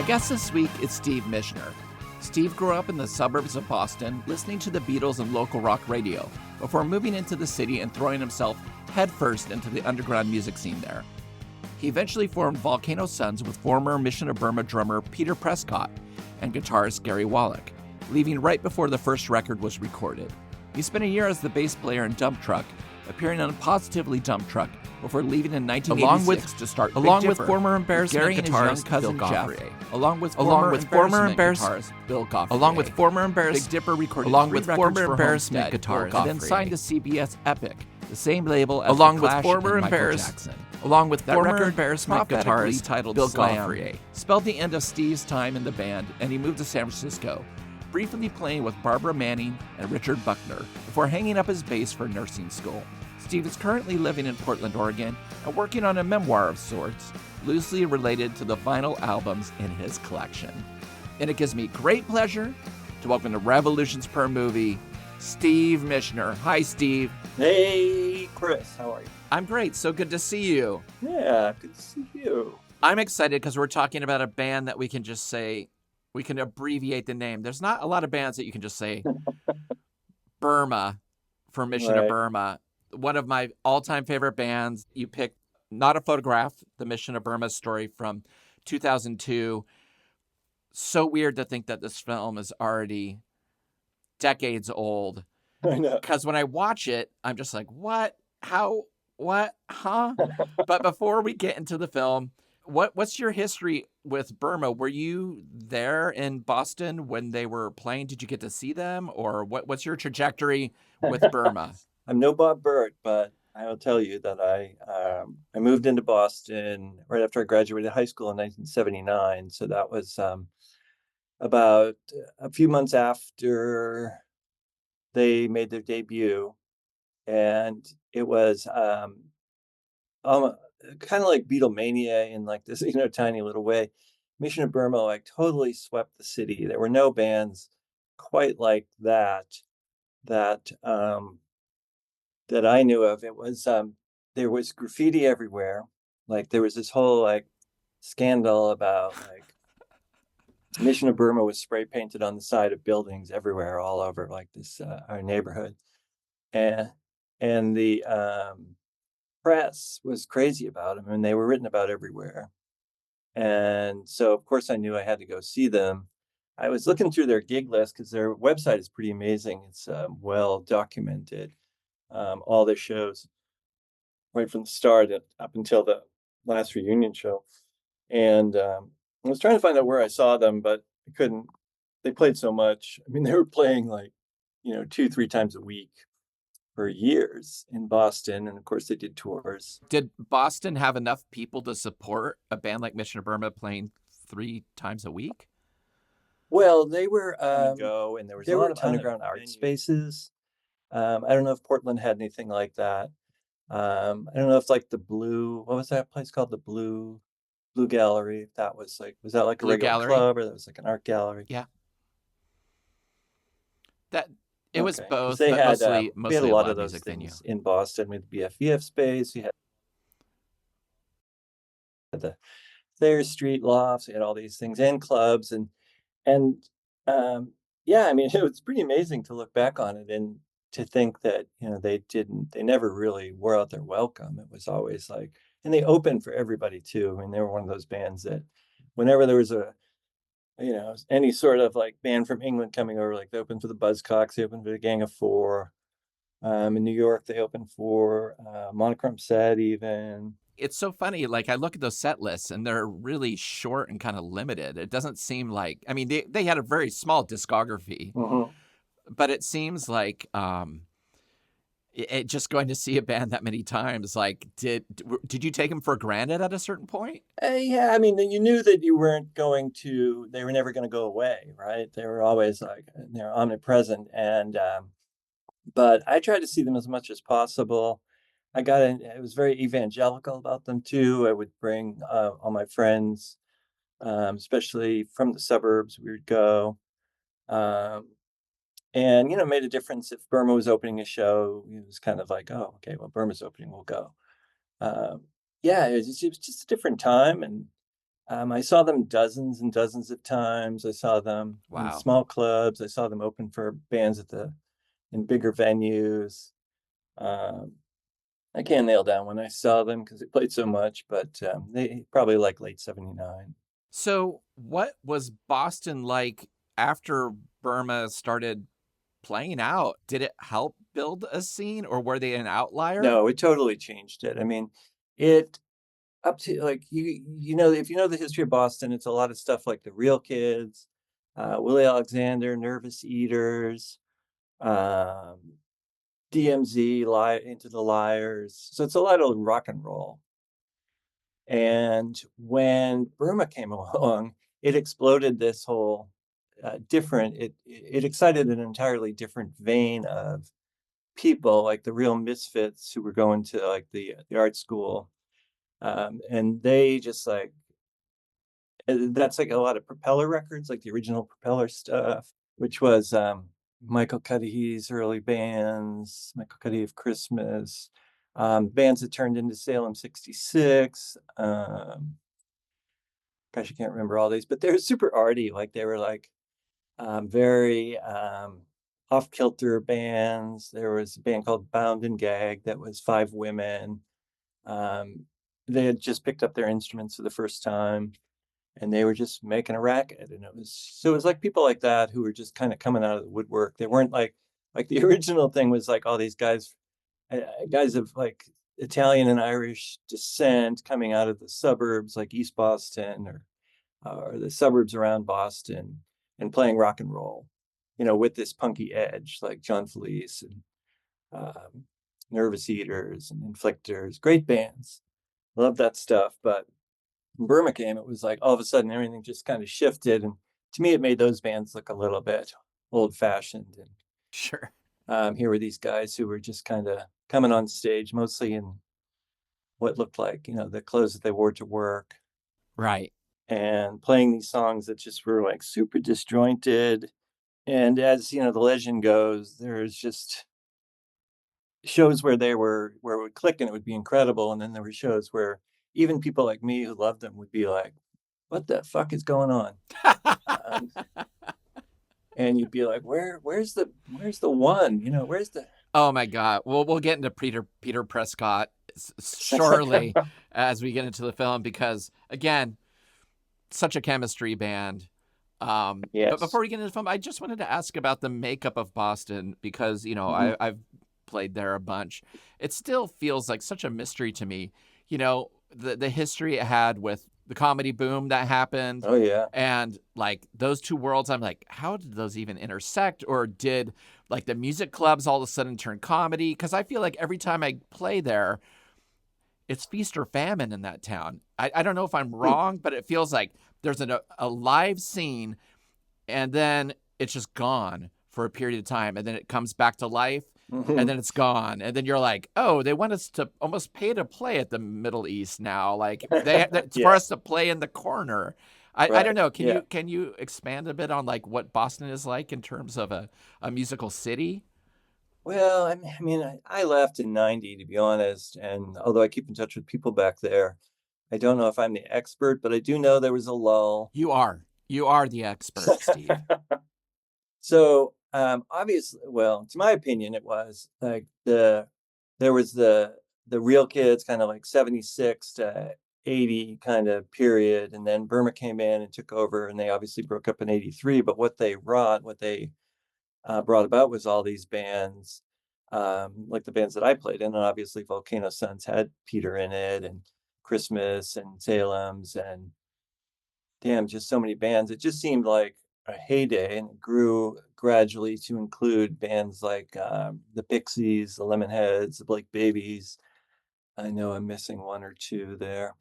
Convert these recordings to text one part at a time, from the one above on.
My guest this week is Steve Michhener. Steve grew up in the suburbs of Boston, listening to the Beatles and local rock radio, before moving into the city and throwing himself headfirst into the underground music scene there. He eventually formed Volcano Suns with former Mission of Burma drummer Peter Prescott and guitarist Gary Wallach, leaving right before the first record was recorded. He spent a year as the bass player in Dumptruck, appearing on Positively Dumptruck before leaving in 1986 to start Big along Dipper, with former Embarrassment Gary and his young guitarist cousin Bill Jeff, Goffrey. along with former Embarrassment guitarist Bill Goffrey. Along with former Big Embarrassment Dipper recorded along 3 with records former for Embarrassment Homestead, guitarist and then Goffrey. signed to CBS Epic, the same label as along The with Clash former and Michael Embarrassment Jackson. along with That former record, Embarrassment prophetically guitarist titled Bill Slam, Goffrey. spelled the end of Steve's time in the band, and he moved to San Francisco, briefly playing with Barbara Manning and Richard Buckner before hanging up his bass for nursing school. Steve is currently living in Portland, Oregon, and working on a memoir of sorts, loosely related to the vinyl albums in his collection. And it gives me great pleasure to welcome to Revolutions Per Movie, Steve Michhener. Hi, Steve. Hey, Chris, how are you? I'm great. So good to see you. Yeah, good to see you. I'm excited because we're talking about a band that we can just say, we can abbreviate the name. There's not a lot of bands that you can just say Burma for Mission of Right. Burma. One of my all-time favorite bands. You picked Not a Photograph, the Mission of Burma story from 2002. So weird to think that this film is already decades old. I know. Because when I watch it, I'm just like, what? How? What? Huh? But before we get into the film, what's your history with Burma? Were you there in Boston when they were playing? Did you get to see them? Or what's your trajectory with Burma? I'm no Bob Burt, but I will tell you that I moved into Boston right after I graduated high school in 1979. So that was about a few months after they made their debut, and it was kind of like Beatlemania in like this, tiny little way. Mission of Burma like totally swept the city. There were no bands quite like that that I knew of. It was there was graffiti everywhere. Like there was this whole like scandal about like Mission of Burma was spray painted on the side of buildings everywhere, all over like this our neighborhood, and the press was crazy about them, and they were written about everywhere. And so, of course, I knew I had to go see them. I was looking through their gig list because their website is pretty amazing. It's well documented, all their shows, right from the start up until the last reunion show. And I was trying to find out where I saw them, but I couldn't. They played so much. I mean, they were playing like, 2-3 times a week for years in Boston. And of course, they did tours. Did Boston have enough people to support a band like Mission of Burma playing 3 times a week? Well, they were go, and there was a lot of underground art spaces. I don't know if Portland had anything like that. I don't know if like the Blue, what was that place called? The Blue Gallery. That was that like a Blue regular Gallery? club, or that was like an art gallery? Yeah. It was Okay. 'Cause both, they but had, mostly we had a a lot live of those music venue. things in Boston. We had the BFVF space. We had the Thayer Street lofts. We had all these things and clubs, and yeah, I mean, it was pretty amazing to look back on it and to think that they never really wore out their welcome. It was always like, and they opened for everybody too. I mean, they were one of those bands that whenever there was any sort of like band from England coming over, like they opened for the Buzzcocks, they opened for the Gang of Four. In New York, they opened for Monochrome Set even. It's so funny. Like I look at those set lists and they're really short and kind of limited. It doesn't seem like, I mean, they had a very small discography, Mm-hmm. but it seems like just going to see a band that many times, like did you take them for granted at a certain point? Yeah, I mean, you knew that they were never going to go away, right? They were always like, they're omnipresent. And, but I tried to see them as much as possible. I was very evangelical about them too. I would bring all my friends, especially from the suburbs. We would go, and made a difference if Burma was opening a show. It was kind of like, oh, okay, well, Burma's opening, we'll go. Yeah, it was just a different time, and I saw them dozens and dozens of times. I saw them in Wow. small clubs. I saw them open for bands in bigger venues. Um, I can't nail down when I saw them because they played so much, but they probably like late '79. So, what was Boston like after Burma started playing out? Did it help build a scene, or were they an outlier? No, it totally changed it. I mean, it up to like you know if you know the history of Boston, it's a lot of stuff like the Real Kids, Willie Alexander, Nervous Eaters, um, DMZ, Into the Liars. So it's a lot of rock and roll. And when Burma came along, it exploded this whole different. It excited an entirely different vein of people, like the real misfits who were going to like the art school, and they just like that's like a lot of Propellor Records, like the original Propellor stuff, which was Michael Cudahy's early bands, Michael Cuddihy of Christmas, bands that turned into Salem '66. Gosh, I can't remember all these, but they're super arty. Like they were like very off kilter bands. There was a band called Bound and Gag that was five women. Um, they had just picked up their instruments for the first time and they were just making a racket. And it was like people like that who were just kind of coming out of the woodwork. They weren't like the original thing was like all these guys of like Italian and Irish descent coming out of the suburbs like East Boston or the suburbs around Boston and playing rock and roll, with this punky edge like John Felice and um, Nervous Eaters and Inflictors, great bands. Love that stuff. But when Burma came, it was like all of a sudden everything just kind of shifted. And to me, it made those bands look a little bit old fashioned. And Sure. here were these guys who were just kind of coming on stage, mostly in what looked like, the clothes that they wore to work Right. and playing these songs that just were like super disjointed. And as the legend goes, there's just shows where it would click and it would be incredible, and then there were shows where even people like me who loved them would be like, "What the fuck is going on?" Um, and you'd be like, "Where's the one? Where's the?" Oh my God. We'll get into Peter Prescott shortly as we get into the film because again, such a chemistry band. But Yes. before we get into the film, I just wanted to ask about the makeup of Boston because Mhm. I've played there a bunch. It still feels like such a mystery to me. The history it had with the comedy boom that happened, Oh yeah. and like those two worlds. I'm like, how did those even intersect? Or did like the music clubs all of a sudden turn comedy? Because I feel like every time I play there, it's feast or famine in that town. I don't know if I'm Hmm. wrong, but it feels like there's a live scene and then it's just gone for a period of time and then it comes back to life and Mhm. then it's gone and then you're like, oh, they want us to almost pay to play at the Middle East now, like for Yeah. us to play in the corner. I don't Right. know, Yeah. can you expand a bit on like what Boston is like in terms of a musical city? Well, I mean, I left in '90, to be honest, and although I keep in touch with people back there, I don't know if I'm the expert, but I do know there was a lull. You are the expert, Steve. So, obviously, well, to my opinion, it was like there was the Real Kids kind of like '76 to '80 kind of period, and then Burma came in and took over, and they obviously broke up in '83. But what they brought about was all these bands, like the bands that I played in, and obviously Volcano Suns had Peter in it, and Christmas and Salem's, and damn, just so many bands. It just seemed like a heyday, and it grew gradually to include bands like the Pixies, the Lemonheads, the Blake Babies. I know I'm missing one or two there.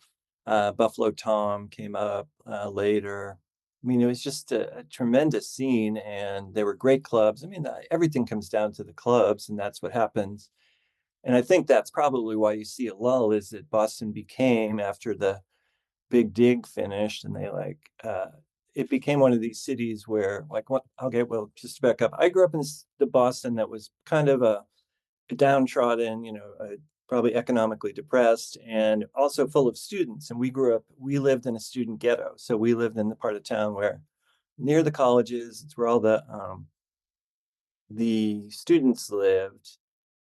Buffalo Tom came up later. I mean, it was just a tremendous scene, and there were great clubs. I mean, everything comes down to the clubs, and that's what happens. And I think that's probably why you see a lull is that Boston became after the Big Dig finished, and they it became one of these cities where like what okay, well, just to back up, I grew up in the Boston that was kind of a downtrodden, probably economically depressed, and also full of students. And we lived in a student ghetto. So we lived in the part of town where near the colleges, it's where all the students lived,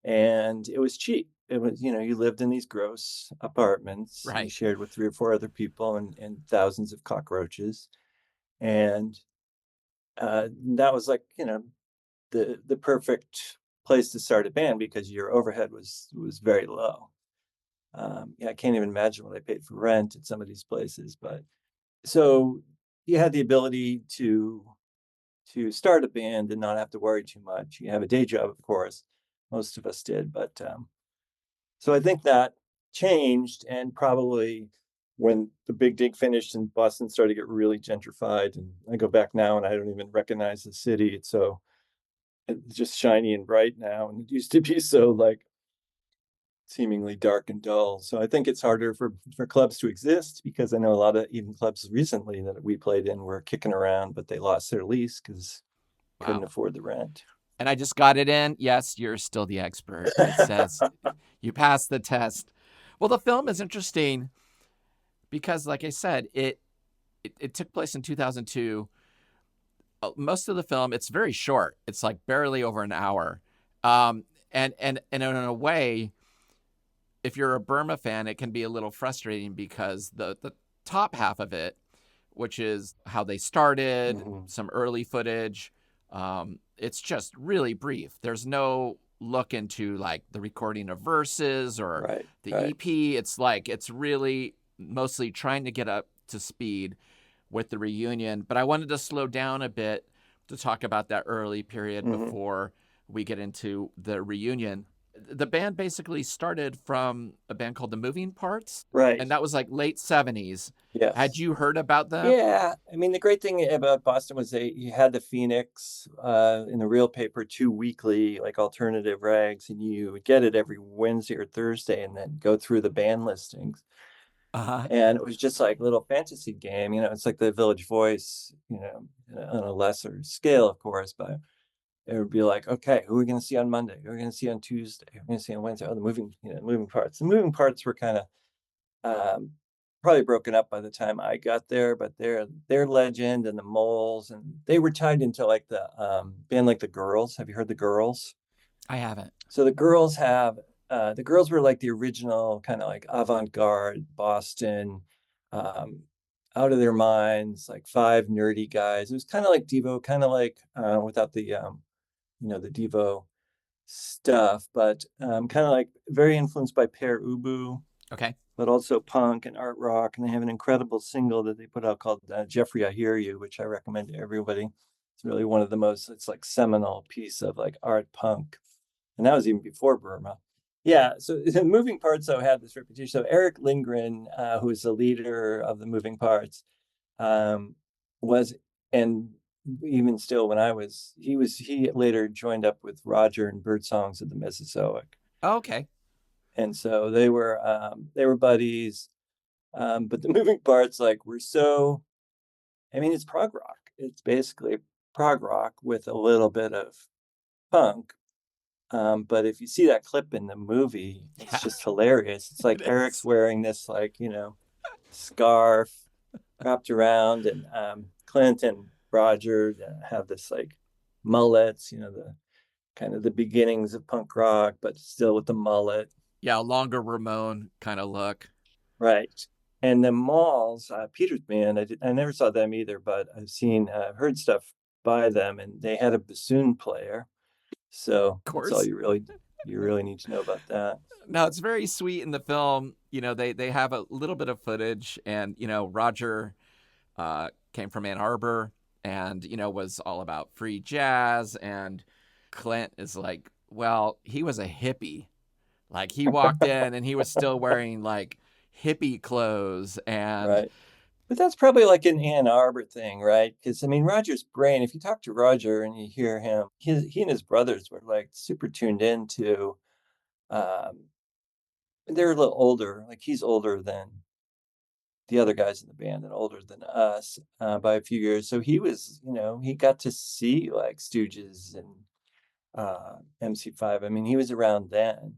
and it was cheap. It was, you lived in these gross apartments you Right. shared with 3 or 4 other people, and thousands of cockroaches. And that was like, the perfect place to start a band because your overhead was very low. Yeah, I can't even imagine what I paid for rent at some of these places, but so you had the ability to start a band and not have to worry too much. You have a day job, of course. Most of us did, but so I think that changed, and probably when the Big Dig finished and Boston started to get really gentrified, and I go back now and I don't even recognize the city. It's just shiny and bright now, and it used to be so like seemingly dark and dull. So I think it's harder for clubs to exist because I know a lot of even clubs recently that we played in were kicking around, but they lost their lease because couldn't Wow. afford the rent. And I just got it in. Yes, you're still the expert. It says you passed the test. Well, the film is interesting because, like I said, it took place in 2002. Most of the film, it's very short. It's like barely over an hour. And in a way, if you're a Burma fan, it can be a little frustrating because the top half of it, which is how they started, some early footage, it's just really brief. There's no look into like the recording of verses or Right, the right. EP. It's like it's really mostly trying to get up to speed with the reunion. But I wanted to slow down a bit to talk about that early period before we get into the reunion. The band basically started from a band called the Moving Parts, Right. and that was like late 70s. Had Yes. you heard about them? Yeah. I mean, the great thing about Boston was you had the Phoenix in the real paper, 2 weekly, like alternative rags, and you would get it every Wednesday or Thursday and then go through the band listings. Uh-huh. And it was just like a little fantasy game, it's like the Village Voice, on a lesser scale, of course, but it would be like, okay, who are we going to see on Monday? Who are we going to see on Tuesday? Who are we going to see on Wednesday? Oh, moving parts. The moving parts were kind of um, probably broken up by the time I got there, but they're Legend and the Moles, and they were tied into like the band like the Girls. Have you heard the Girls? I haven't. So the Girls were like the original kind of like avant-garde Boston, um, out of their minds, like five nerdy guys. It was kind of like Devo, kind of like without the Devo stuff, but kind of like very influenced by Pere Ubu, Okay. but also punk and art rock. And they have an incredible single that they put out called Jeffrey, I Hear You, which I recommend to everybody. It's really one of the most, it's like seminal piece of like art punk. And that was even before Burma. Yeah, so the Moving Parts though had this reputation. So Eric Lindgren, who is the leader of the Moving Parts, um, was, and even still when he later joined up with Roger and Birdsongs of the Mesozoic. Oh, okay. And so they were buddies. But the Moving Parts like were so, I mean, it's prog rock. It's basically prog rock with a little bit of punk. But if you see that clip in the movie, it's Yeah, just hilarious. It's like it Eric's is. wearing this like, scarf wrapped around, and Clint and Roger have this like mullets, the kind of the beginnings of punk rock, but still with the mullet. Yeah, longer Ramon kind of look. Right. And the Malls, Peter's band, I never saw them either, but heard stuff by them, and they had a bassoon player. So Of that's all course. you really need to know about that. No, it's very sweet in the film. They have a little bit of footage, and Roger came from Ann Arbor, and was all about free jazz, and Clint is like, well, he was a hippie. Like he walked in and he was still wearing like hippie clothes and Right. But that's probably like an Ann Arbor thing, right? Because I mean, Roger's brain, if you talk to Roger and you hear him, he and his brothers were like super tuned into, um, they're a little older, like he's older than the other guys in the band and older than us by a few years. So he got to see like Stooges and MC5. I mean, he was around then.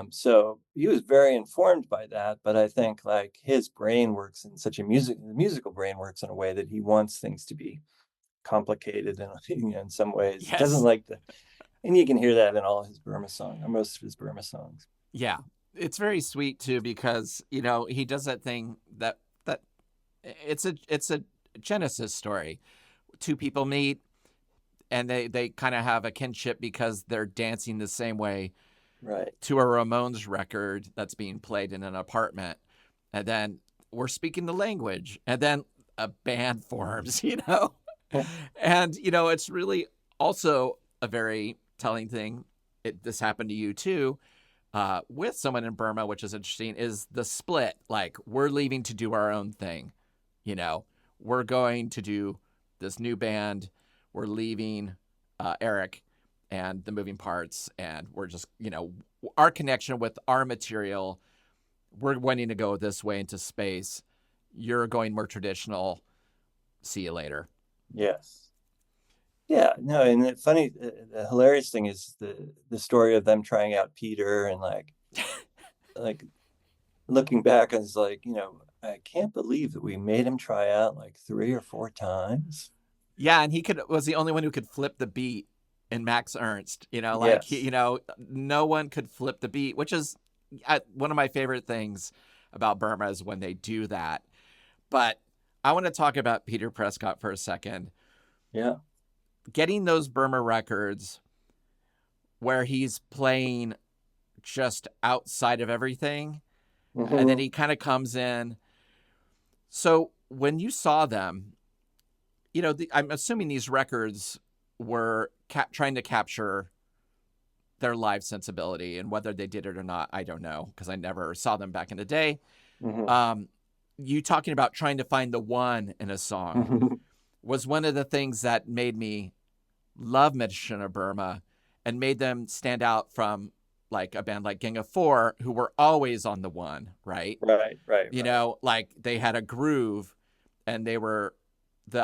So he was very informed by that, but I think like his brain works in such a musical brain works in a way that he wants things to be complicated and in some ways doesn't Yes. like and you can hear that in all his Burma songs, or most of his Burma songs. Yeah. It's very sweet too because, you know, he does that thing that it's a Genesis story. Two people meet and they kind of have a kinship because they're dancing the same way Right. to a Ramones record that's being played in an apartment. And then we're speaking the language. And then a band forms, you know? And, you know, it's really also a very telling thing. This happened to you too, with someone in Burma, which is interesting, is the split. Like, we're leaving to do our own thing. You know, we're going to do this new band. We're leaving Eric and the moving parts. And we're just, you know, our connection with our material, we're wanting to go this way into space. You're going more traditional. See you later. Yes. Yeah, no, and the hilarious thing is the story of them trying out Peter and like looking back, and it's like, I can't believe that we made him try out like 3 or 4 times. Yeah, and was the only one who could flip the beat in Max Ernst. You know, like Yes. no one could flip the beat, which is one of my favorite things about Burma is when they do that. But I want to talk about Peter Prescott for a second. Yeah. Getting those Burma records where he's playing just outside of everything, and then Hmm. he kind of comes in. So when you saw them, you know, I'm assuming these records were trying to capture their live sensibility, and whether they did it or not, I don't know, because I never saw them back in the day. Hmm. You talking about trying to find the one in a song was one of the things that made me love Mission of Burma and made them stand out from like a band like Gang of Four, who were always on the one, right? Right, right, You right. know, like they had a groove and the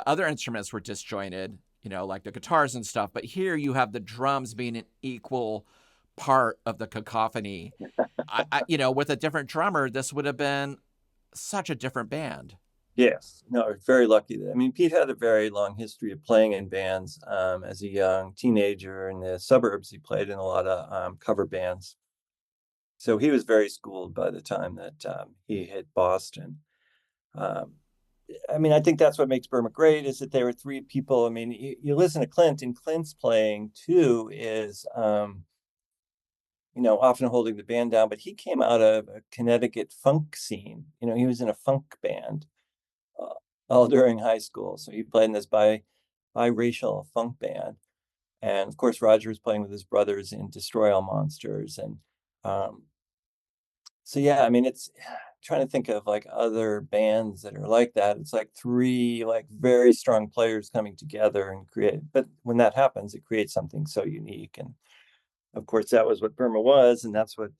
other instruments were disjointed, you know, like the guitars and stuff. But here you have the drums being an equal part of the cacophony. You know, with a different drummer, this would have been such a different band. Yes, no, very lucky. I mean, Pete had a very long history of playing in bands. As a young teenager in the suburbs, he played in a lot of cover bands. So he was very schooled by the time that he hit Boston. Um, I mean, I think that's what makes Burma great is that there were three people. I mean, you listen to Clint, and Clint's playing too is, often holding the band down, but he came out of a Connecticut funk scene. He was in a funk band uh, all during high school. So he played in this biracial funk band. And of course, Roger was playing with his brothers in Destroy All Monsters. And um, so, yeah, I mean, it's trying to think of like other bands that are like that. It's like three like very strong players coming together and but when that happens, it creates something so unique. And of course, that was what Burma was, and that's what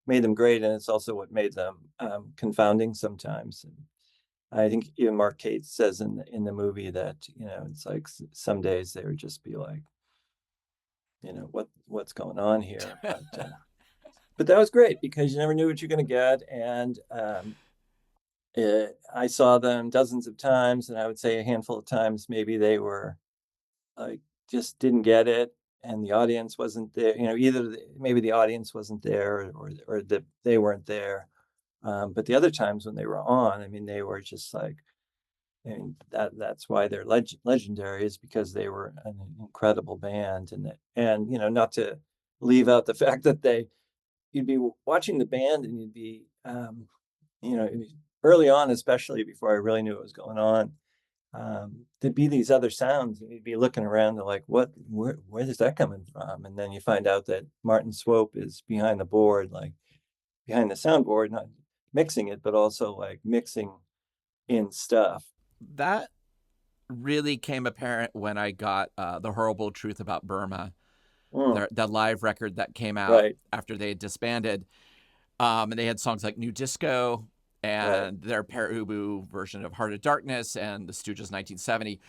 made them great. And it's also what made them confounding sometimes. And I think even Mark Cates says in the movie that it's like some days they would just be like, what's going on here? But that was great because you never knew what you're going to get, and I saw them dozens of times, and I would say a handful of times maybe they were like just didn't get it, and the audience wasn't there. Either maybe the audience wasn't there, or that they weren't there. But the other times when they were on, I mean, they were just like, and that's why they're legendary, is because they were an incredible band. And not to leave out the fact that you'd be watching the band, and you'd be you know early on, especially before I really knew what was going on, there'd be these other sounds, and you'd be looking around and like, where is that coming from? And then you find out that Martin Swope is behind the board, like behind the soundboard, not mixing it, but also like mixing in stuff. That really came apparent when I got The Horrible Truth About Burma, Mm, the live record that came out right, after they had disbanded. And they had songs like New Disco right. and their Per Ubu version of Heart of Darkness and the Stooges 1970.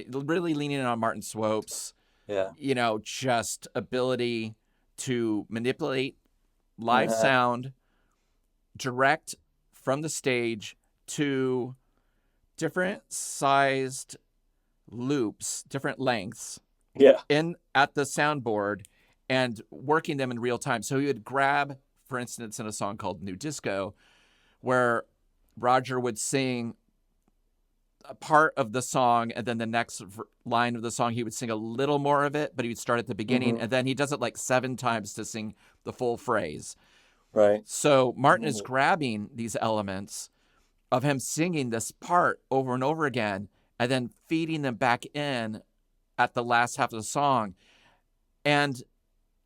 Really leaning on Martin Swope's, Yeah. just ability to manipulate live sound, direct from the stage to different sized loops, different lengths Yeah. in at the soundboard and working them in real time. So he would grab, for instance, in a song called New Disco, where Roger would sing a part of the song, and then the next line of the song, he would sing a little more of it, but he would start at the beginning, and then he does it like 7 times to sing the full phrase. Right. So Martin is grabbing these elements of him singing this part over and over again, and then feeding them back in at the last half of the song. And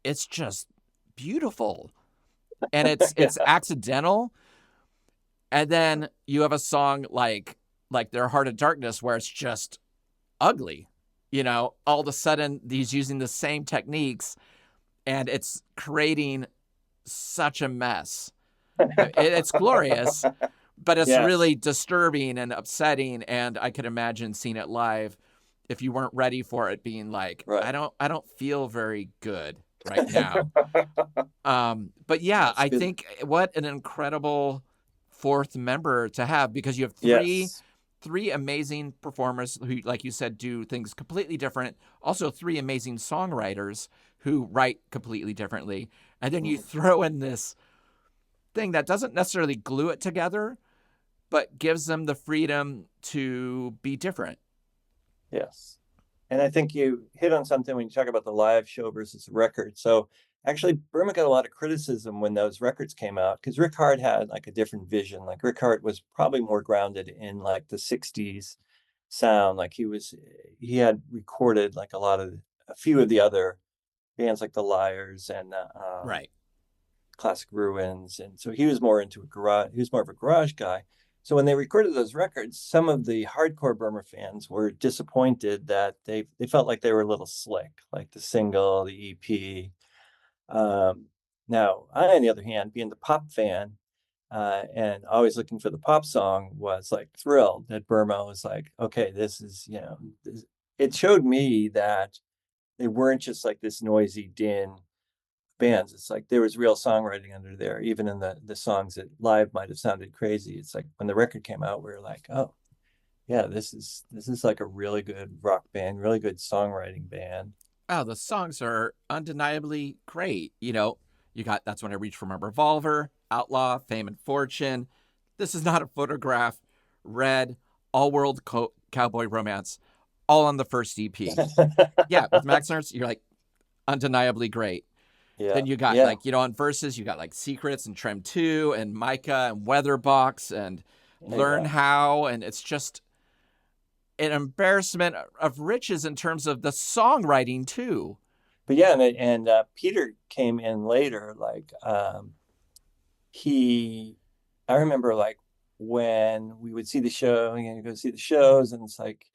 it's just beautiful. And it's accidental. And then you have a song like Their Heart of Darkness, where it's just ugly. You know, all of a sudden he's using the same techniques and it's creating such a mess. It's glorious, but it's really disturbing and upsetting. And I could imagine seeing it live if you weren't ready for it, being like, I don't feel very good right now. But yeah, I think what an incredible fourth member to have, because you have three amazing performers who, like you said, do things completely different. Also 3 amazing songwriters who write completely differently. And then you throw in this thing that doesn't necessarily glue it together, but gives them the freedom to be different. Yes. And I think you hit on something when you talk about the live show versus record. So actually, Burma got a lot of criticism when those records came out, because Rick Hart had like a different vision. Like Rick Hart was probably more grounded in like the 60s sound. Like he had recorded like a few of the other bands like the Liars and Classic Ruins. And so he was more into he was more of a garage guy. So when they recorded those records, some of the hardcore Burma fans were disappointed that they felt like they were a little slick, like the single, the EP. Now, I, on the other hand, being the pop fan and always looking for the pop song, was like thrilled that Burma was like, okay, this is, it showed me that they weren't just like this noisy din bands. It's like there was real songwriting under there, even in the songs that live might have sounded crazy. It's like when the record came out, we were like, oh yeah, this is like a really good rock band, really good songwriting band. Oh, the songs are undeniably great. You know, you got That's When I Reach for My Revolver, Outlaw, Fame and Fortune, This Is Not a Photograph, Red, All World Cowboy Romance, all on the first EP. Yeah, with Max Ernst, you're like, undeniably great. Yeah. Then you got like, on Versus, you got like Secrets and Trem 2 and Micah and Weatherbox and Learn How. And it's just an embarrassment of riches in terms of the songwriting too. But yeah, and Peter came in later. Like I remember like when we would see the show, and go see the shows, and it's like,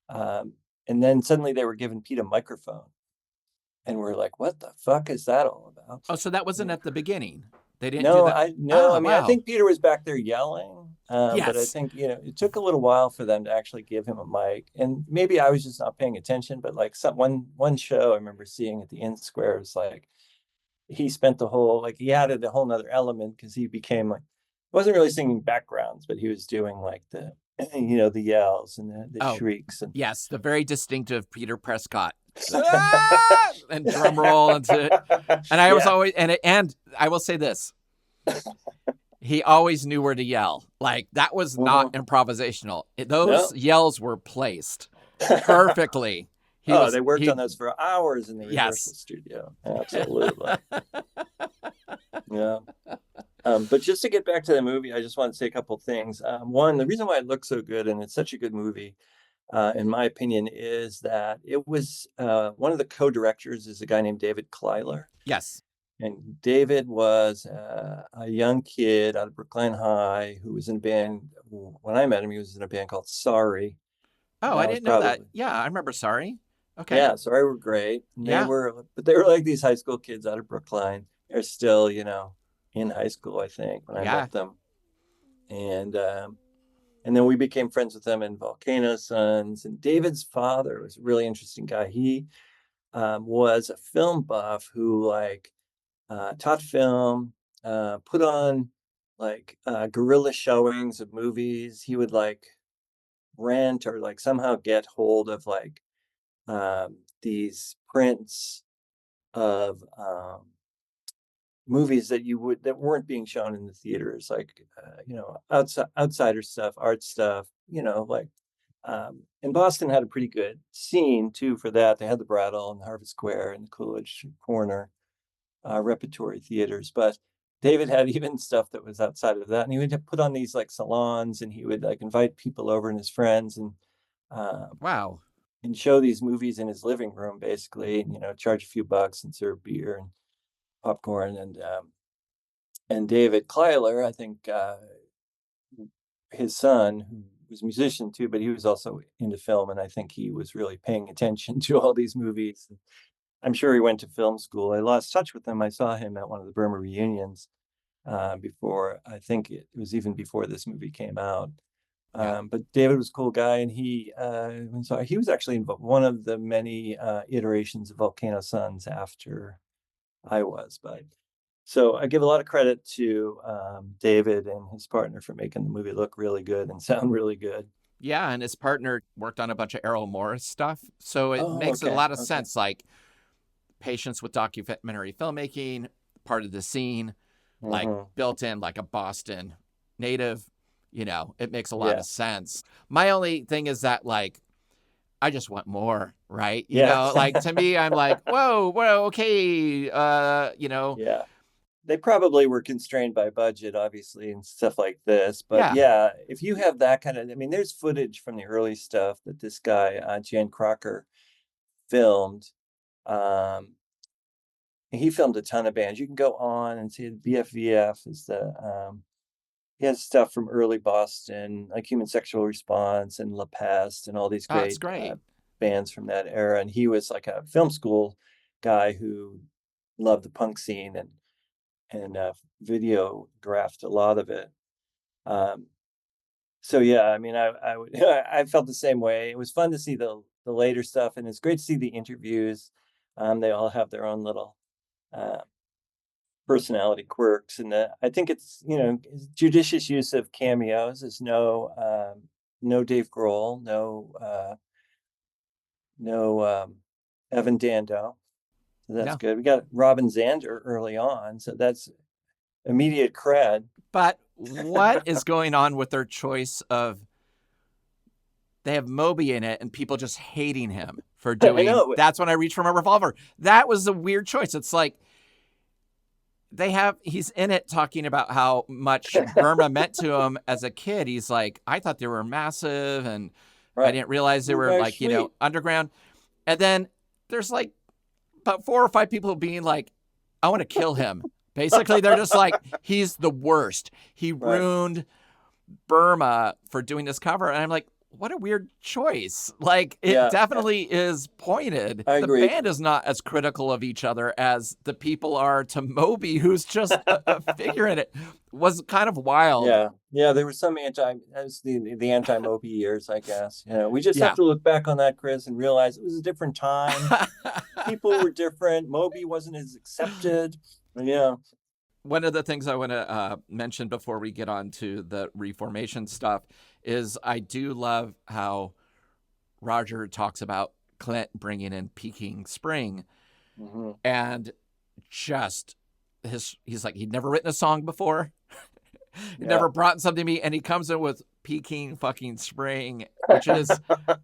and then suddenly they were giving Pete a microphone. And we're like, what the fuck is that all about? Oh, so that wasn't at the beginning. They didn't do that? I think Peter was back there yelling. But I think, it took a little while for them to actually give him a mic. And maybe I was just not paying attention, but like one show I remember seeing at the Inn Square was like, he spent he added a whole nother element, because he became like, wasn't really singing backgrounds, but he was doing like the yells and the shrieks. And yes, the very distinctive Peter Prescott. And drum roll and I was always and I will say this, he always knew where to yell. Like that was not improvisational. Those yells were placed perfectly. They worked on those for hours in the rehearsal studio. Absolutely. Yeah. But just to get back to the movie, I just want to say a couple things. One, the reason why it looks so good, and it's such a good movie, in my opinion, is that it was one of the co-directors is a guy named David Kleiler. Yes. And David was a young kid out of Brookline High who was in a band. When I met him, he was in a band called Sorry. Oh, I didn't know that. Yeah, I remember Sorry. Okay. Yeah, Sorry were great. They were like these high school kids out of Brookline. They're still, in high school, I think, when I met them. And then we became friends with them in Volcano Suns. And David's father was a really interesting guy. He was a film buff who taught film, put on like guerrilla showings of movies. He would like rent or like somehow get hold of like these prints of movies that weren't being shown in the theaters, like outsider stuff, art stuff, like and Boston had a pretty good scene too for that. They had the Brattle and the Harvard Square and the Coolidge Corner repertory theaters, but David had even stuff that was outside of that, and he would put on these like salons, and he would like invite people over and his friends, um, Wow. and show these movies in his living room, basically, and charge a few bucks and serve beer and popcorn, and David Kleiler, I think, his son, who was a musician too, but he was also into film, and I think he was really paying attention to all these movies. I'm sure he went to film school. I lost touch with him. I saw him at one of the Burma reunions before. I think it was even before this movie came out. Yeah. But David was a cool guy, and he was actually in one of the many iterations of Volcano Suns after I was. But so I give a lot of credit to David and his partner for making the movie look really good and sound really good. Yeah, and his partner worked on a bunch of Errol Morris stuff, so it Oh, makes a okay, lot of okay, sense. Like patience with documentary filmmaking, part of the scene, like built in like a Boston native. It makes a lot yeah, of sense. My only thing is that like I just want more, right? yeah, Like to me, I'm like, whoa, okay, yeah. They probably were constrained by budget, obviously, and stuff like this. But yeah. yeah, if you have that kind of, I mean, there's footage from the early stuff that this guy, Jan Crocker, filmed. Um, he filmed a ton of bands. You can go on and see BFVF is he has stuff from early Boston, like Human Sexual Response and La Peste and all these Oh, it's great great. bands from that era. And he was like a film school guy who loved the punk scene and videographed a lot of it. Um, so yeah, I mean, I would I felt the same way. It was fun to see the later stuff, and it's great to see the interviews. They all have their own little uh, personality quirks, and I think it's judicious use of cameos. There's no Dave Grohl, no Evan Dando. So that's No, good. We got Robin Zander early on, so that's immediate cred. but what is going on with their choice of they have Moby in it and people just hating him for I doing know. that's when I reach for my revolver. That was a weird choice. It's like he's in it talking about how much Burma meant to him as a kid. He's like, I thought they were massive and I Right. didn't realize they They're were very like, sweet. underground. And then there's like about 4 or 5 people being like, I want to kill him. Basically, they're just like, he's the worst. He Right. ruined Burma for doing this cover. And I'm like, what a weird choice. Like, it Yeah, yeah, definitely is pointed. I The agree. band is not as critical of each other as the people are to Moby, who's just a figure in it. Was kind of wild. Yeah, yeah. There was some as the anti Moby years, I guess. We just have Yeah. to look back on that, Chris, and realize it was a different time. People were different. Moby wasn't as accepted. Yeah. One of the things I want to mention before we get on to the reformation stuff is I do love how Roger talks about Clint bringing in Peking Spring Hmm. and just he's like, he'd never written a song before. He'd Yeah. never brought something to me. And he comes in with Peking fucking Spring, which is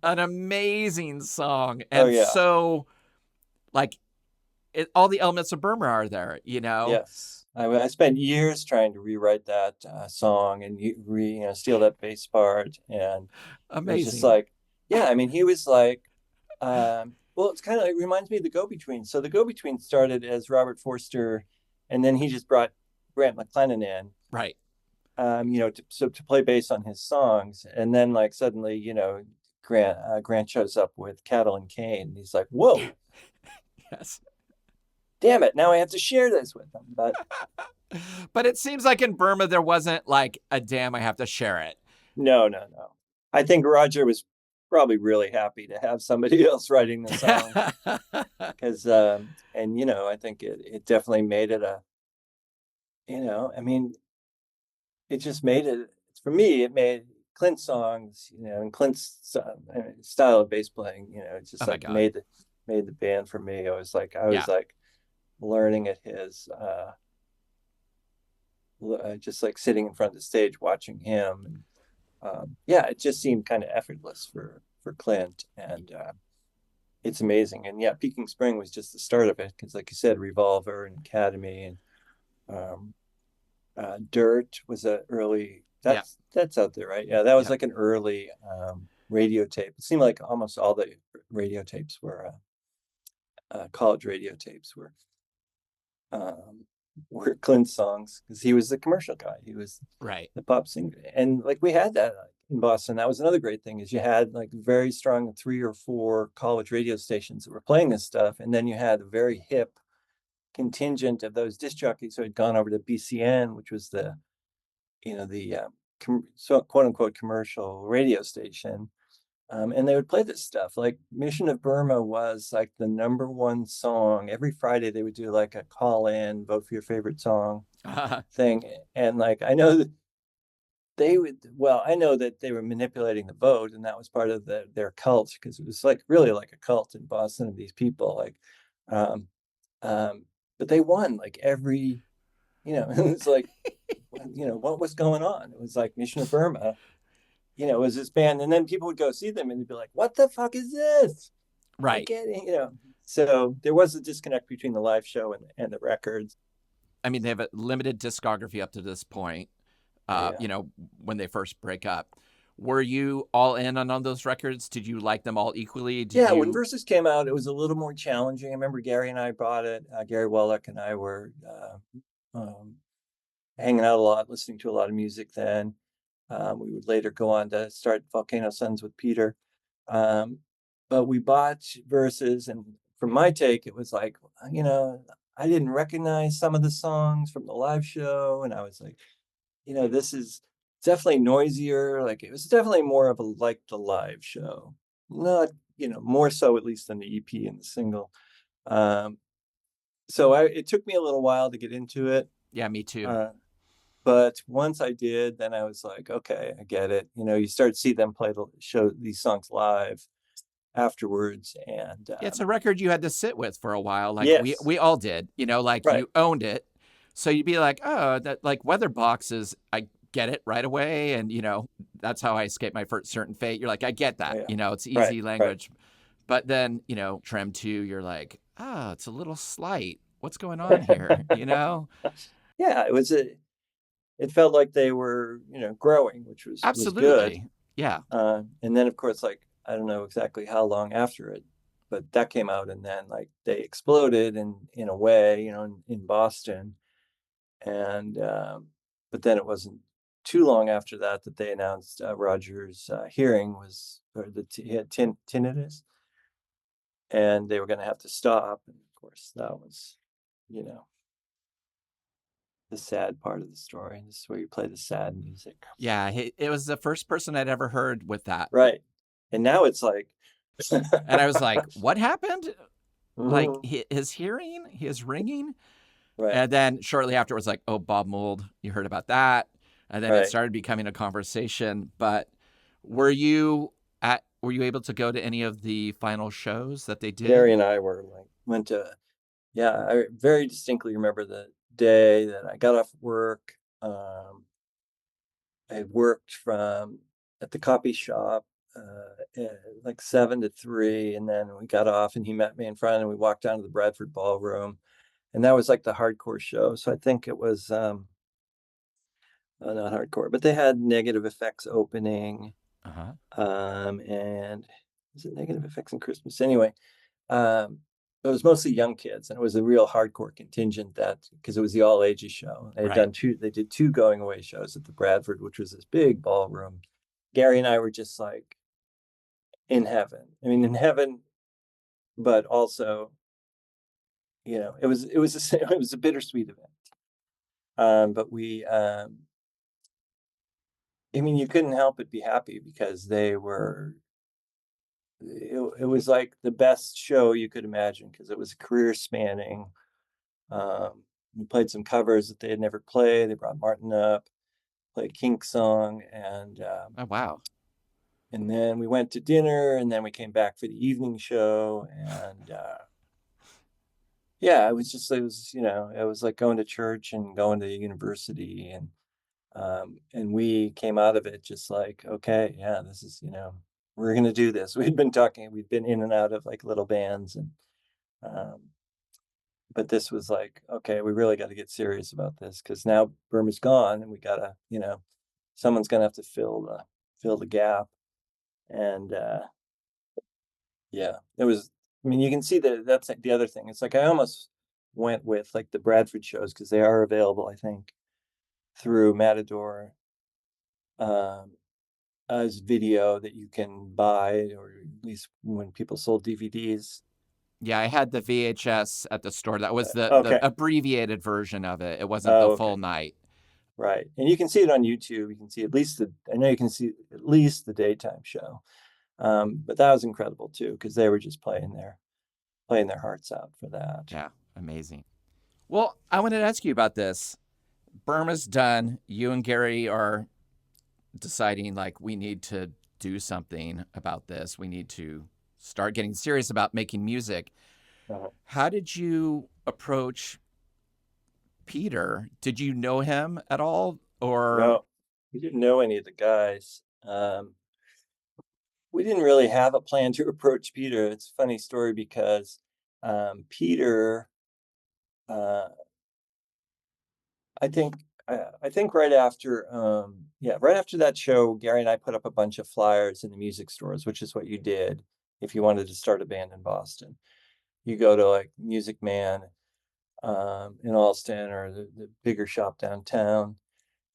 an amazing song. Oh And yeah. so like all the elements of Burma are there. Yes. I spent years trying to rewrite that song and steal that bass part, and it was just Amazing. like, yeah. I mean, he was like, well, it reminds me of the Go Between. So the Go Between started as Robert Forster, and then he just brought Grant McLennan in, Right. to play bass on his songs, and then like suddenly, Grant shows up with Cattle and Cane, and he's like, whoa, Yes. damn it, now I have to share this with them. But it seems like in Burma there wasn't like a damn I have to share it. No, no, no. I think Roger was probably really happy to have somebody else writing the songs because, and I think it definitely made it I mean, it just made it for me. It made Clint songs, and Clint's style of bass playing. It just Oh my like God. made the band for me. I Yeah. was like learning at his, just like sitting in front of the stage watching him. And, yeah, it just seemed kind of effortless for Clint, and it's amazing. And yeah, Peking Spring was just the start of it because, like you said, Revolver and Academy and um, Dirt was a early. Yeah. That's out there, right? Yeah, that was Yeah. like an early radio tape. It seemed like almost all the radio tapes were college radio tapes um, were Clint songs because he was the commercial guy. He was Right. the pop singer, and like we had that in Boston. That was another great thing is you had like very strong 3 or 4 college radio stations that were playing this stuff, and then you had a very hip contingent of those disc jockeys who had gone over to BCN, which was the quote unquote commercial radio station. And they would play this stuff. Like Mission of Burma was like the #1 song. Every Friday they would do like a call in, vote for your favorite song thing. And like I know that I know that they were manipulating the vote, and that was part of their cult because it was like really like a cult in Boston of these people. Like um um but they won like every it's like what was going on? It was like Mission of Burma, it was this band, and then people would go see them and they'd be like, what the fuck is this? I Right. get it. So there was a disconnect between the live show and the records. I mean, they have a limited discography up to this point. Yeah. When they first break up, were you all in on those records? Did you like them all equally? Did Yeah, when you? Versus came out, it was a little more challenging. I remember Gary and I bought it. Gary Wallach and I were um, hanging out a lot, listening to a lot of music then. We would later go on to start Volcano Suns with Peter. Um, but we bought Versus, and from my take, it was like, I didn't recognize some of the songs from the live show. And I was like, this is definitely noisier. Like it was definitely more of a like the live show. Not, more so at least than the EP and the single. Um, so it took me a little while to get into it. Yeah, me too. Uh, but once I did, then I was like, okay, I get it. You start to see them play show these songs live afterwards, and It's a record you had to sit with for a while, like yes, we all did. Like right, you owned it, so you'd be like, oh, that like Weather Boxes. I get it right away, and that's how I escaped my first certain fate. You're like, I get oh, that. yeah, It's right, easy right, language, but then Trem 2, you're like, oh, it's a little slight. What's going on here? yeah. It felt like they were growing, which was good. Absolutely. Yeah. And then of course, like I don't know exactly how long after it, but that came out, and then like they exploded in a way, in Boston. And but then it wasn't too long after that they announced Roger's hearing was, or he had tinnitus, and they were going to have to stop. And of course, that was, you know, the sad part of the story. This is where you play the sad music, Yeah, it was the first person I'd ever heard with that. right? And now it's like, And I was like, what happened? Like mhm, his hearing, his ringing. right, And then shortly afterwards, like, oh, Bob Mould, you heard about that. And then it right. started becoming a conversation. But were you able to go to any of the final shows that they Gary did? and I went to, yeah, I very distinctly remember the day that I got off work. I worked from at the copy shop like 7 to 3, and then we got off, and he met me in front, and we walked down to the Bradford Ballroom, and that was like the hardcore show. So I think it was not hardcore, but they had Negative Effects opening, Uh huh. and was it Negative Effects and Christmas anyway? Um, it was mostly young kids, and it was a real hardcore contingent because it was the all ages show. Right. They did 2 going away shows at the Bradford, which was this big ballroom. Gary and I were just like in heaven. I mean, in heaven, but also, it was a bittersweet event. But I mean, you couldn't help but be happy because they were it was like the best show you could imagine because it was career spanning. We played some covers that they had never played. They brought Martin up, played Kink song, Oh, wow. and then we went to dinner, and then we came back for the evening show, and yeah, it was it was like going to church and going to university, and we came out of it just like, okay, yeah, this is we're gonna do this. We'd been in and out of like little bands, and um, but this was like, okay, we really got to get serious about this because now Burma's gone, and we gotta, someone's gonna have to fill the gap, and yeah, it was. I mean, you can see that that's like the other thing. It's like I almost went with like the Bradford shows because they are available, I think, through Matador, um, as video that you can buy, or at least when people sold DVDs. Yeah, I had the VHS at the store. That was the Okay. abbreviated version of it. It wasn't the Oh, full okay. night. Right. And you can see it on YouTube. You can see at least I know you can see at least the daytime show. But that was incredible too, because they were just playing their hearts out for that. Yeah, amazing. Well, I wanted to ask you about this. Burma's done. You and Gary are deciding like we need to do something about this. We need to start getting serious about making music. Uh-huh. How did you approach Peter? Did you know him at all? Or, No, we didn't know any of the guys. We didn't really have a plan to approach Peter. It's a funny story because Peter, uh, I think, I think right after that show, Gary and I put up a bunch of flyers in the music stores, which is what you did if you wanted to start a band in Boston. You go to like Music Man in Allston or the bigger shop downtown,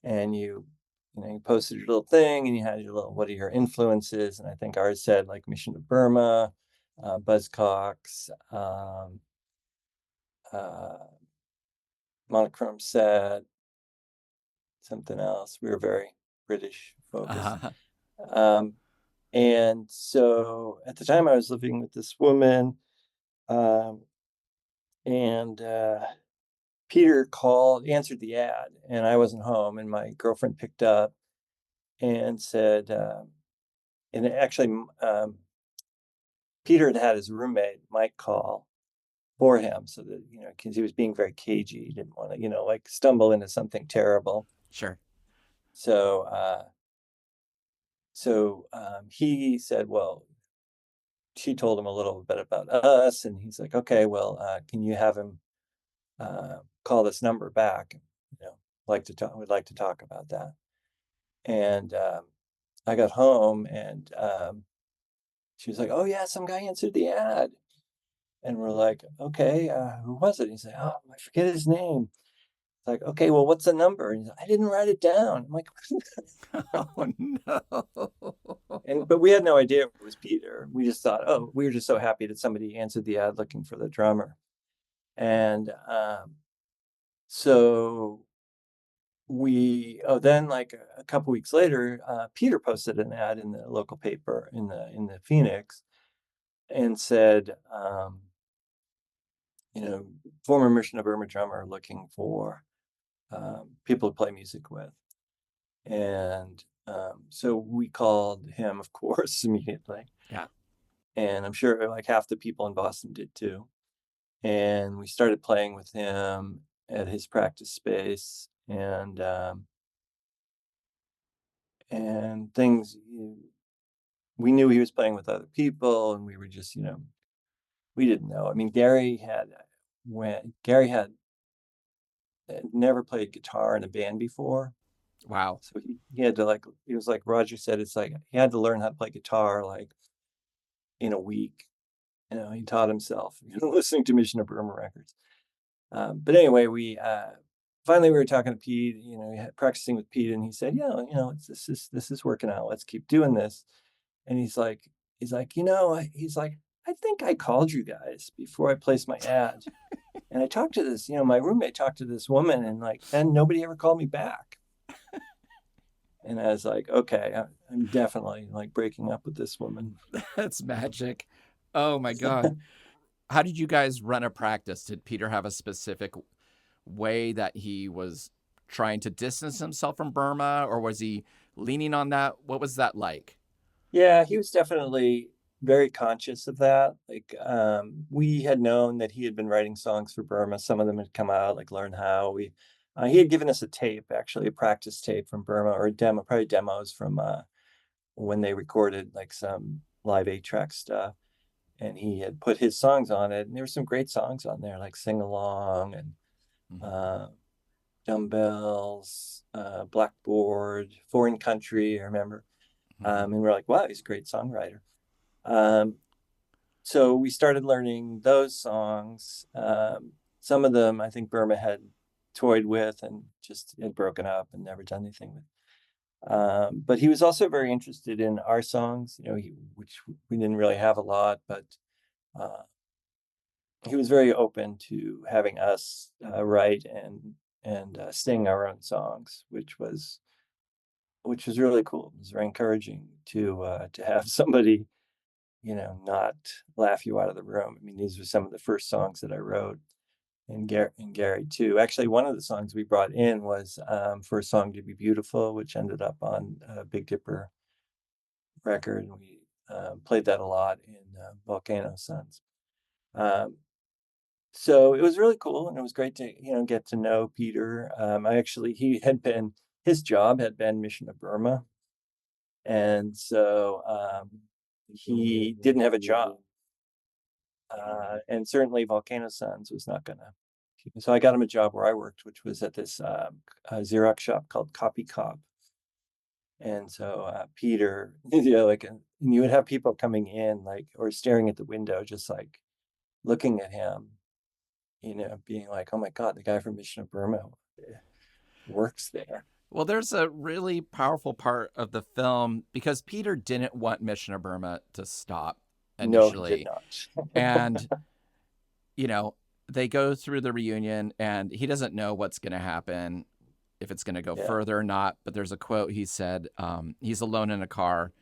and you posted your little thing, and you had your little, what are your influences? And I think ours said like Mission of Burma, Buzzcocks, uh, Monochrome Set, something else. We were very British focused. uh, Um, and so at the time I was living with this woman, um, and Peter answered the ad, and I wasn't home, and my girlfriend picked up and said, and actually, Peter had his roommate Mike call for him, so that because he was being very cagey, he didn't want to like stumble into something terrible. sure. So he said, well, she told him a little bit about us, and he's like, okay, well, can you have him call this number back? Would like to talk about that. And I got home, and she was like, oh yeah, some guy answered the ad. And we're like, okay, who was it? He's like, oh, I forget his name. It's like, okay, well, what's the number? And he's like, I didn't write it down. I'm like, Oh, no. but we had no idea it was Peter. We just thought, oh, we were just so happy that somebody answered the ad looking for the drummer. And so then like a couple weeks later, Peter posted an ad in the local paper in the Phoenix, and said, former Mission of Burma drummer looking for people to play music with. And so we called him, of course, immediately. Yeah. And I'm sure like half the people in Boston did too. And we started playing with him at his practice space, and things. We knew he was playing with other people, and we were just, we didn't know. I mean, Gary had never played guitar in a band before. Wow. So he had to like, it was like Roger said, it's like he had to learn how to play guitar like in a week. He taught himself, listening to Mission of Burma records. But anyway, we finally we were talking to Pete, practicing with Pete, and he said, yeah, this is working out. Let's keep doing this. And he's like, he's like, I think I called you guys before I placed my ad. And I talked to this, my roommate talked to this woman, and like, then nobody ever called me back. And I was like, okay, I'm definitely like breaking up with this woman. That's magic. Oh my God. How did you guys run a practice? Did Peter have a specific way that he was trying to distance himself from Burma, or was he leaning on that? What was that like? Yeah, he was definitely very conscious of that. Like, we had known that he had been writing songs for Burma. Some of them had come out, like Learn How. He had given us a tape, actually, a practice tape from Burma, or a demo, probably demos from when they recorded like some live 8-track stuff. And he had put his songs on it, and there were some great songs on there, like Sing Along and Mm-hmm. uh, Dumbbells, Blackboard, Foreign Country, I remember. Mm-hmm. And we're like, wow, he's a great songwriter. Um, so we started learning those songs. Some of them I think Burma had toyed with and just had broken up and never done anything with. But he was also very interested in our songs, which we didn't really have a lot, but uh, he was very open to having us write and sing our own songs, which was really cool. It was very encouraging to have somebody, not laugh you out of the room. I mean, these were some of the first songs that I wrote, and Gary too. Actually, one of the songs we brought in was for a song to be beautiful, which ended up on Big Dipper record, and we played that a lot in Volcano Suns. Um, so it was really cool, and it was great to get to know Peter. His job had been Mission of Burma, and so he didn't have a job, and certainly Volcano Suns was not gonna. So I got him a job where I worked, which was at this Xerox shop called Copy Cop. And so Peter, and you would have people coming in, like, or staring at the window, just like looking at him, being like, "Oh my God, the guy from Mission of Burma works there." Well, there's a really powerful part of the film because Peter didn't want Mission of Burma to stop No, he did initially. not. And, you know, they go through the reunion and he doesn't know what's going to happen, if it's going to go Yeah, further or not. But there's a quote he said, he's alone in a car.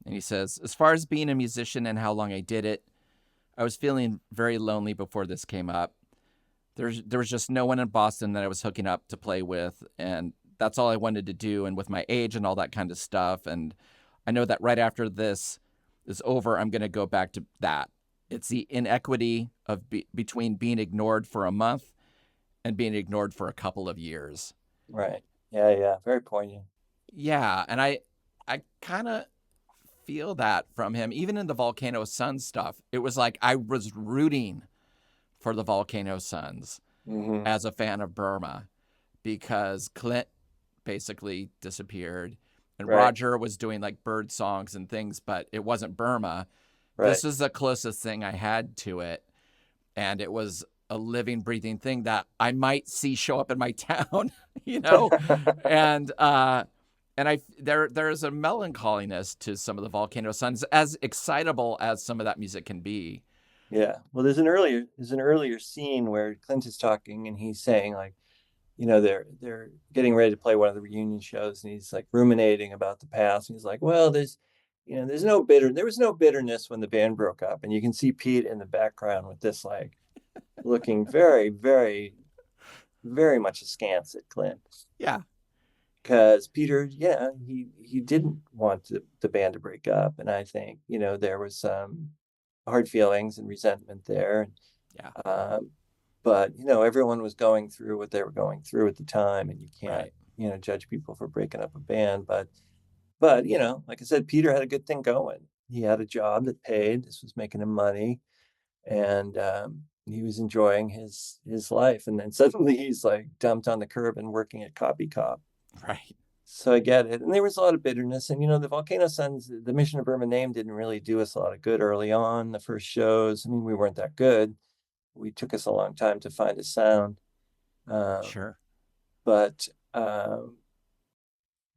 And he says, "As far as being a musician and how long I did it, I was feeling very lonely before this came up. There was just no one in Boston that I was hooking up to play with. And that's all I wanted to do. And with my age and all that kind of stuff. And I know that right after this is over, I'm going to go back to that. It's the inequity of between being ignored for a month and being ignored for a couple of years." right. Yeah, yeah. Very poignant. Yeah, and I kind of feel that from him. Even in the Volcano Suns stuff, it was like I was rooting for the Volcano Suns Hmm. as a fan of Burma because Clint basically disappeared and Right, Roger was doing like bird songs and things, but it wasn't Burma. right. This is the closest thing I had to it, and it was a living, breathing thing that I might see show up in my town, you know, and there's a melancholiness to some of the Volcano Suns, as excitable as some of that music can be. Yeah. Well, there's an earlier scene where Clint is talking and he's saying, like, they're getting ready to play one of the reunion shows, and he's like ruminating about the past. And he's like, well, there was no bitterness when the band broke up. And you can see Pete in the background with this, like, looking very, very, very much askance at Clint. Yeah, Because Peter, yeah, he didn't want the band to break up. And I think, there was some hard feelings and resentment there. yeah, Um, but everyone was going through what they were going through at the time, and you can't right. judge people for breaking up a band. But like I said, Peter had a good thing going. He had a job that paid. This was making him money, and he was enjoying his life. And then suddenly he's like dumped on the curb and working at Copy Cop. Right. So I get it. And there was a lot of bitterness. And the Volcano Suns, the Mission of Burma name didn't really do us a lot of good early on. The first shows, I mean, we weren't that good. We took us a long time to find a sound. Um, Sure. but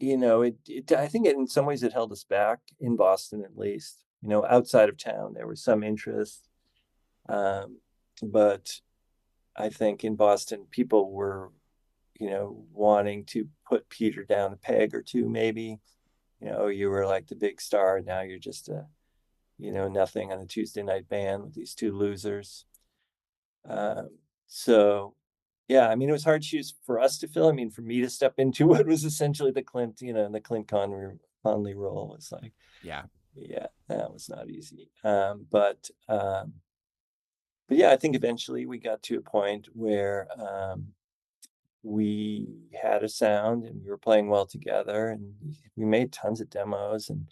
I think in some ways it held us back in Boston, at least. Outside of town, there was some interest. But I think in Boston, people were, wanting to put Peter down a peg or two, maybe. You were like the big star. Now you're just nothing on a Tuesday night band with these two losers. So, yeah, I mean, it was hard shoes for us to fill. I mean, for me to step into what was essentially the Clint, the Clint Conley role was like, yeah, that was not easy. But yeah, I think eventually we got to a point where we had a sound and we were playing well together, and we made tons of demos, and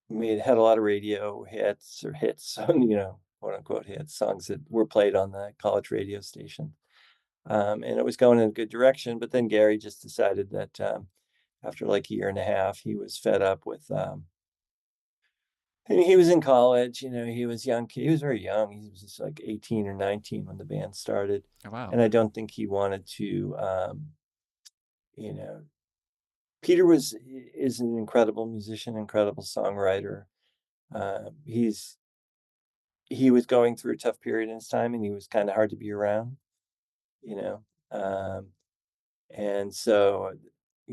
we had a lot of radio hits or hits, quote unquote hits, songs that were played on the college radio station. And it was going in a good direction. But then Gary just decided that after like a year and a half, he was fed up with, and he was in college, he was young. He was very young. He was just like 18 or 19 when the band started. oh, wow. And I don't think he wanted to, Peter is an incredible musician, incredible songwriter. He was going through a tough period in his time, and he was kind of hard to be around, and so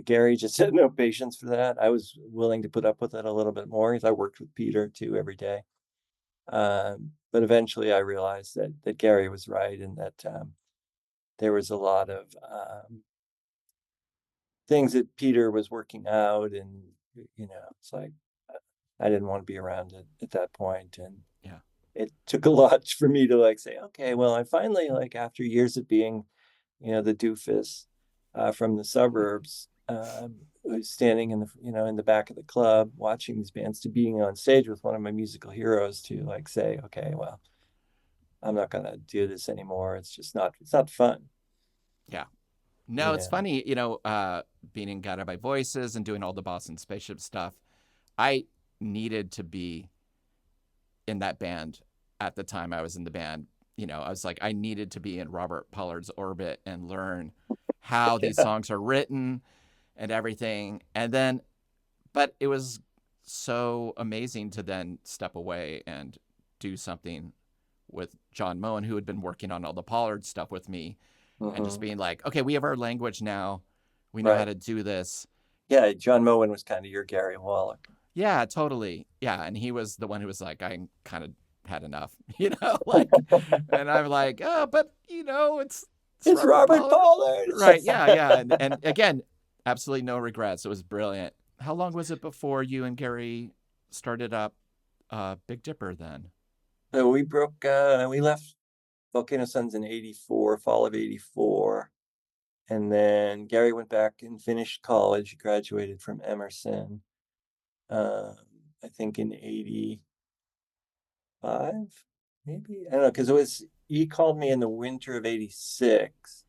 Gary just had no patience for that. I was willing to put up with it a little bit more because I worked with Peter too every day. But eventually I realized that Gary was right, and that there was a lot of things that Peter was working out, and it's like I didn't want to be around it at that point, and yeah, it took a lot for me to like say, okay, well, I finally, like, after years of being, the doofus from the suburbs, standing in the back of the club watching these bands, to being on stage with one of my musical heroes, to like say, okay, well, I'm not gonna do this anymore. It's not fun. yeah. No, it's funny, being in Guided by Voices and doing all the Boston Spaceship stuff. I needed to be in that band at the time I was in the band. I was like, I needed to be in Robert Pollard's orbit and learn how these songs are written and everything. And then, but it was so amazing to then step away and do something with John Moen, who had been working on all the Pollard stuff with me, and just being like, okay, we have our language now. We know how to do this. Yeah, John Moen was kind of your Gary Wallach. Yeah, totally. Yeah, and he was the one who was like, I kind of had enough, and I'm like, oh, but it's Robert Pollard. Right, yeah. And again, absolutely no regrets. It was brilliant. How long was it before you and Gary started up Big Dipper then? So we left Volcano Suns in '84, fall of '84. And then Gary went back and finished college. He graduated from Emerson, I think in '85, maybe. I don't know, because he called me in the winter of '86.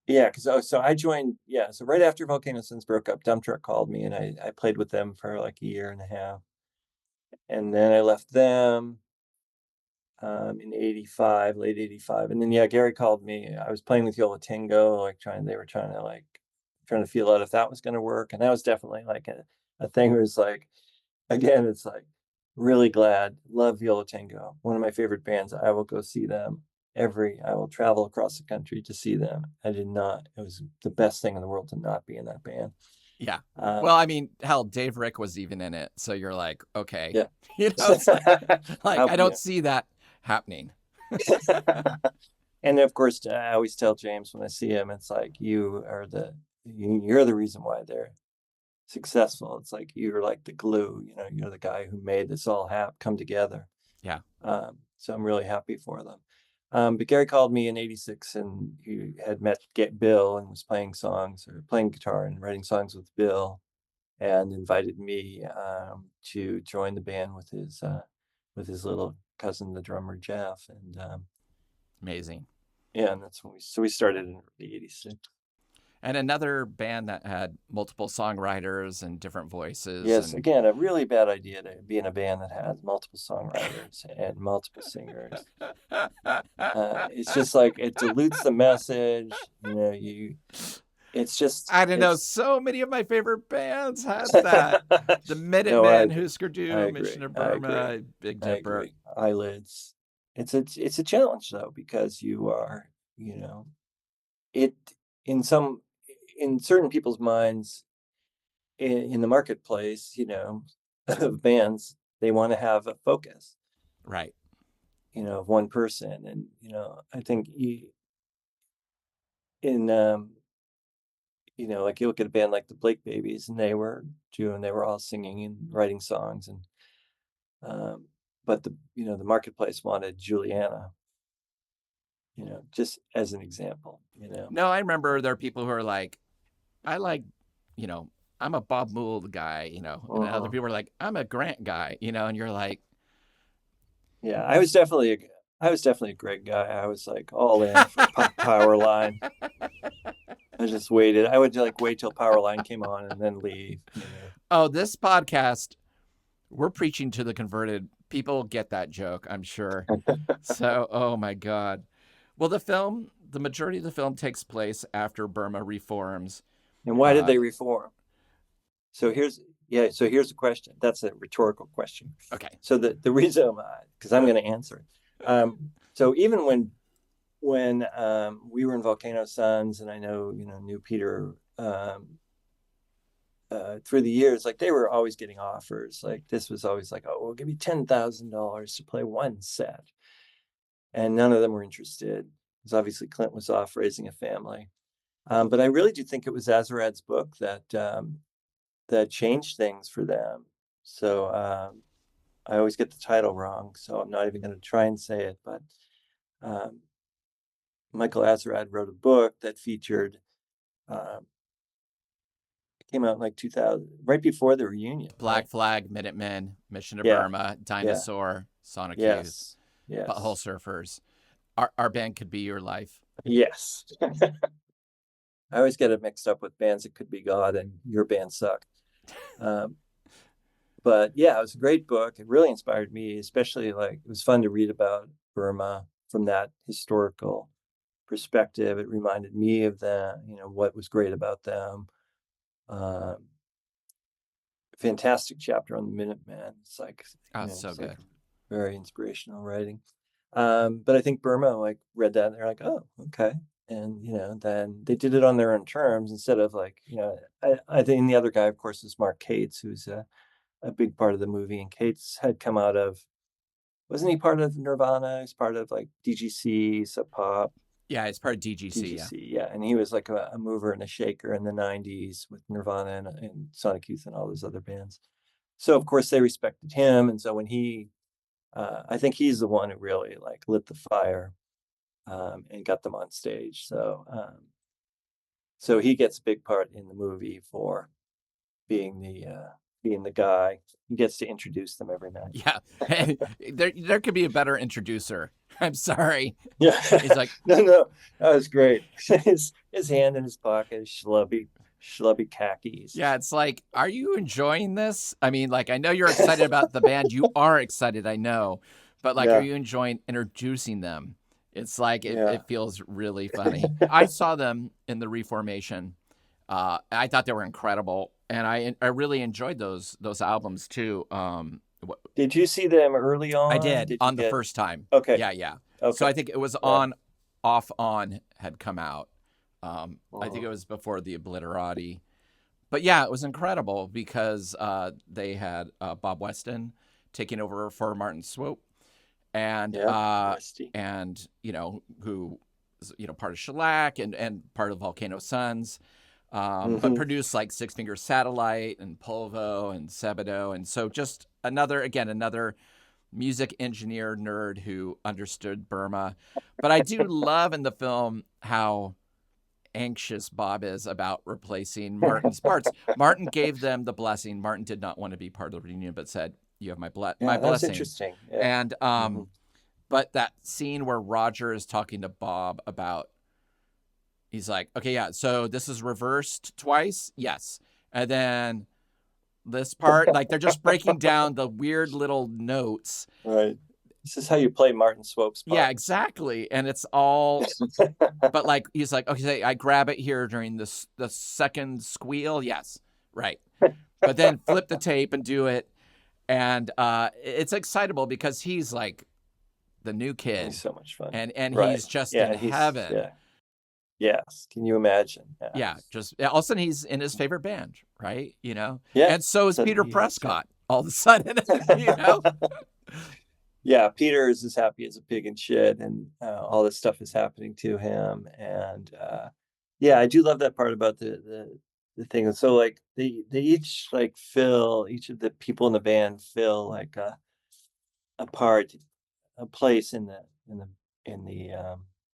Yeah, so I joined, so right after Volcano Suns broke up, Dumptruck called me, and I played with them for like a year and a half. And then I left them in '85, late '85. And then, Gary called me. I was playing with Tengo, they were trying to feel out if that was going to work. And that was definitely like a thing where it's like, again, it's like, really glad, love Tengo, one of my favorite bands. I will go see them I will travel across the country to see them. It was the best thing in the world to not be in that band. Yeah. Well, I mean, hell, Dave Rick was even in it. So you're like, okay, yeah. It's like I don't see that happening. And of course, I always tell James when I see him, it's like, you're the reason why they're successful. It's like, you're like the glue, you're the guy who made this all come together. Yeah. So I'm really happy for them. But Gary called me in '86, and he had met Bill and was playing guitar and writing songs with Bill, and invited me to join the band with his little cousin, the drummer Jeff. And amazing. Yeah, and that's when we started in early '86. And another band that had multiple songwriters and different voices. Yes, again, a really bad idea to be in a band that has multiple songwriters and multiple singers. It's just like, it dilutes the message. It's just, I don't know. So many of my favorite bands had that. The Minutemen, Husker Du, Mission of Burma, Big Dipper. Eyelids. it's a challenge though, because you are, you know, it in some in certain people's minds in the marketplace, you know, of bands, they want to have a focus, Right. you know, of one person. And, you know, I think in, you know, like you look at a band like the Blake Babies, and they were all singing and writing songs. And, but you know, the marketplace wanted Juliana, you know, just as an example, you know. No, I remember there are people who are like, I like, you know, I'm a Bob Mould guy, you know, and other Uh-huh. people are like, I'm a Grant guy, you know, and you're like, Yeah, I was definitely a Greg guy. I was like all in for Power Line. I just waited. I would like wait till Power Line came on and then leave, you know. oh, this podcast, we're preaching to the converted. People get that joke, I'm sure. So, oh my God. Well, the majority of the film takes place after Burma reforms. And why did Uh, they reform? So here's the question. That's a rhetorical question. okay. So the reason, because I'm going to answer it. So even when we were in Volcano Suns, and I know, you know, knew Peter through the years, like they were always getting offers. Like this was always like, oh, we'll give you $10,000 to play one set, and none of them were interested, because obviously Clint was off raising a family. But I really do think it was Azarad's book that changed things for them. So I always get the title wrong, so I'm not even going to try and say it. But um, Michael Azarad wrote a book that featured. It came out in like 2000, right before the reunion. Black Right? Flag, Minutemen, Mission to Yeah, Burma, yeah, Dinosaur, Sonic Youth, yes, Butthole yes, Surfers. Our band could be your life. yes. I always get it mixed up with bands that could be God and your band suck. Um, but yeah, it was a great book. It really inspired me, especially like it was fun to read about Burma from that historical perspective. It reminded me of that, you know, what was great about them. Um, Fantastic chapter on the Minuteman. It's like, Oh, you it's know, so it's like good. very inspirational writing. But I think Burma like read that and they're like, oh, okay. And, you know, then they did it on their own terms instead of like, you know, I think the other guy, of course, is Mark Cates, who's a big part of the movie. And Cates had come out of, wasn't he part of Nirvana? He's part of like DGC, Sub Pop, Yeah, it's part of DGC. Yeah. DGC, yeah. And he was like a mover and a shaker in the 90s with Nirvana and Sonic Youth and all those other bands. So, of course, they respected him. And so when I think he's the one who really like lit the fire and got them on stage. So he gets a big part in the movie for being the guy. He gets to introduce them every night. Yeah. There could be a better introducer. I'm sorry. Yeah. He's like, No, that was great. His hand in his pocket, schlubby khakis. yeah, it's like, are you enjoying this? I mean, like, I know you're excited about the band. You are excited, I know. But, like, are Yeah, you enjoying introducing them? It's like, yeah. it feels really funny. I saw them in the Reformation. I thought they were incredible. And I really enjoyed those albums, too. Did you see them early I on? did Did you on the get first time. okay? Yeah, yeah. So Okay. I think it was Yeah. off on had come out. I think Uh-huh. it was before the Obliterati. But yeah, it was incredible because they had Bob Weston taking over for Martin Swope, and Yeah. Westy. you know, who is, you know, part of Shellac and part of Volcano Suns, but Hmm. produced like Six Finger Satellite and Polvo and Sebadoh, and so just another music engineer nerd who understood Burma. But I do love in the film how anxious Bob is about replacing Martin's parts. Martin gave them the blessing. Martin did not want to be part of the reunion, but said, "You have my Yeah, that was blessing." interesting. Yeah. And Hmm. but that scene where Roger is talking to Bob about, he's like, "Okay, yeah, so this is reversed twice, yes," and then this part, like they're just breaking down the weird little notes. Right. This is how you play Martin Swope's Yeah, part. exactly, and it's all. But like he's like, okay, I grab it here during the second squeal. Yes, right. But then flip the tape and do it, and it's excitable because he's like the new kid, He's so much fun. and Right. he's just Yeah. in heaven. Yeah. Yes. Can you imagine? Yeah, just all of a sudden he's in his favorite band, right? Yeah. And so is Peter Suddenly he is. Prescott all of a sudden, Yeah. Yeah. Peter is as happy as a pig in shit, and all this stuff is happening to him. And yeah, I do love that part about the thing. And so like they each like fill each of the people in the band fill like a part, a place in the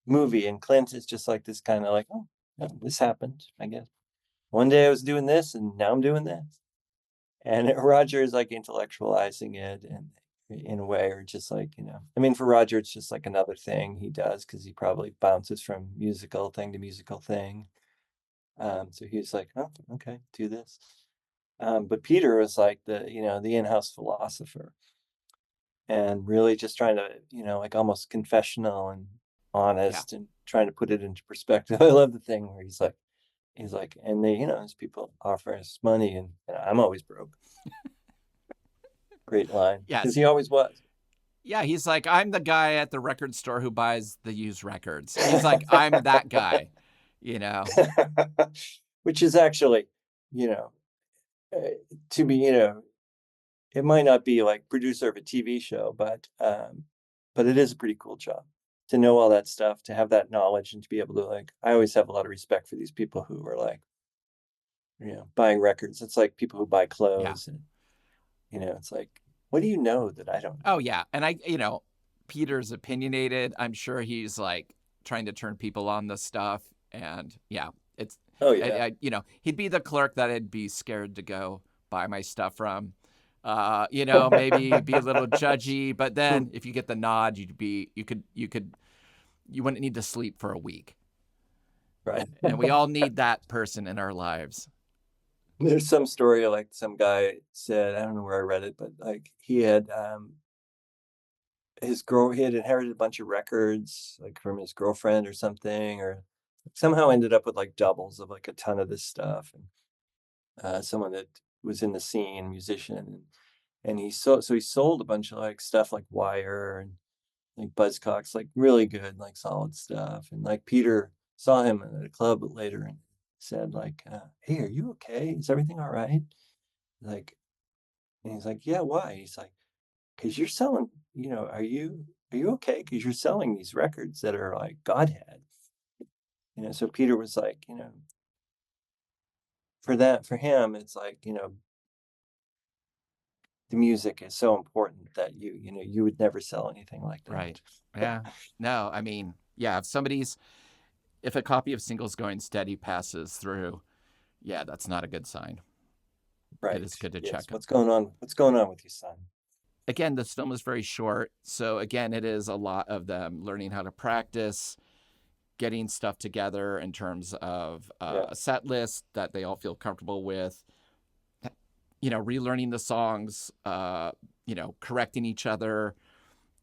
movie. And Clint is just like this kind of like, oh, yeah, this happened, I guess. One day I was doing this, and now I'm doing this. And Roger is like intellectualizing it, and in a way, or just like, I mean, for Roger, it's just like another thing he does because he probably bounces from musical thing to musical thing. So he's like, oh, okay, do this. But Peter was like the in-house philosopher, and really just trying to, like almost confessional and Yeah. honest, and trying to put it into perspective. I love the thing where he's like, and they, as people offer us money, and I'm always broke. Great line. Yes. Because he always was. Yeah, he's like, I'm the guy at the record store who buys the used records. He's like, I'm that guy, Which is actually, you know, to be, it might not be like producer of a TV show, but it is a pretty cool job to know all that stuff, to have that knowledge, and to be able to like. I always have a lot of respect for these people who are like, buying records. It's like people who buy clothes, and it's like, what do you know that I don't know? Oh yeah, and Peter's opinionated. I'm sure he's like trying to turn people on this stuff, and yeah, it's. Oh yeah. He'd be the clerk that I'd be scared to go buy my stuff from. Maybe be a little judgy, but then if you get the nod, you wouldn't need to sleep for a week. Right. And we all need that person in our lives. There's some story like some guy said, I don't know where I read it, but like he had he had inherited a bunch of records like from his girlfriend or something, or somehow ended up with like doubles of like a ton of this stuff. And someone that was in the scene, musician, and he sold a bunch of like stuff like Wire and like Buzzcocks, like really good, like solid stuff. And like Peter saw him at a club later and said like, hey, are you okay? Is everything all right? Like, and he's like, yeah, why? He's like, because you're selling, are you okay? Because you're selling these records that are like Godhead. So Peter was like, for him, it's like, the music is so important that you would never sell anything like that. Right. Yeah. No, I mean, yeah, if a copy of Singles Going Steady passes through, yeah, that's not a good sign. Right. It is good to check. What's going on? What's going on with you, son? Again, this film is very short. So again, it is a lot of them learning how to practice, getting stuff together in terms of a set list that they all feel comfortable with, relearning the songs, correcting each other.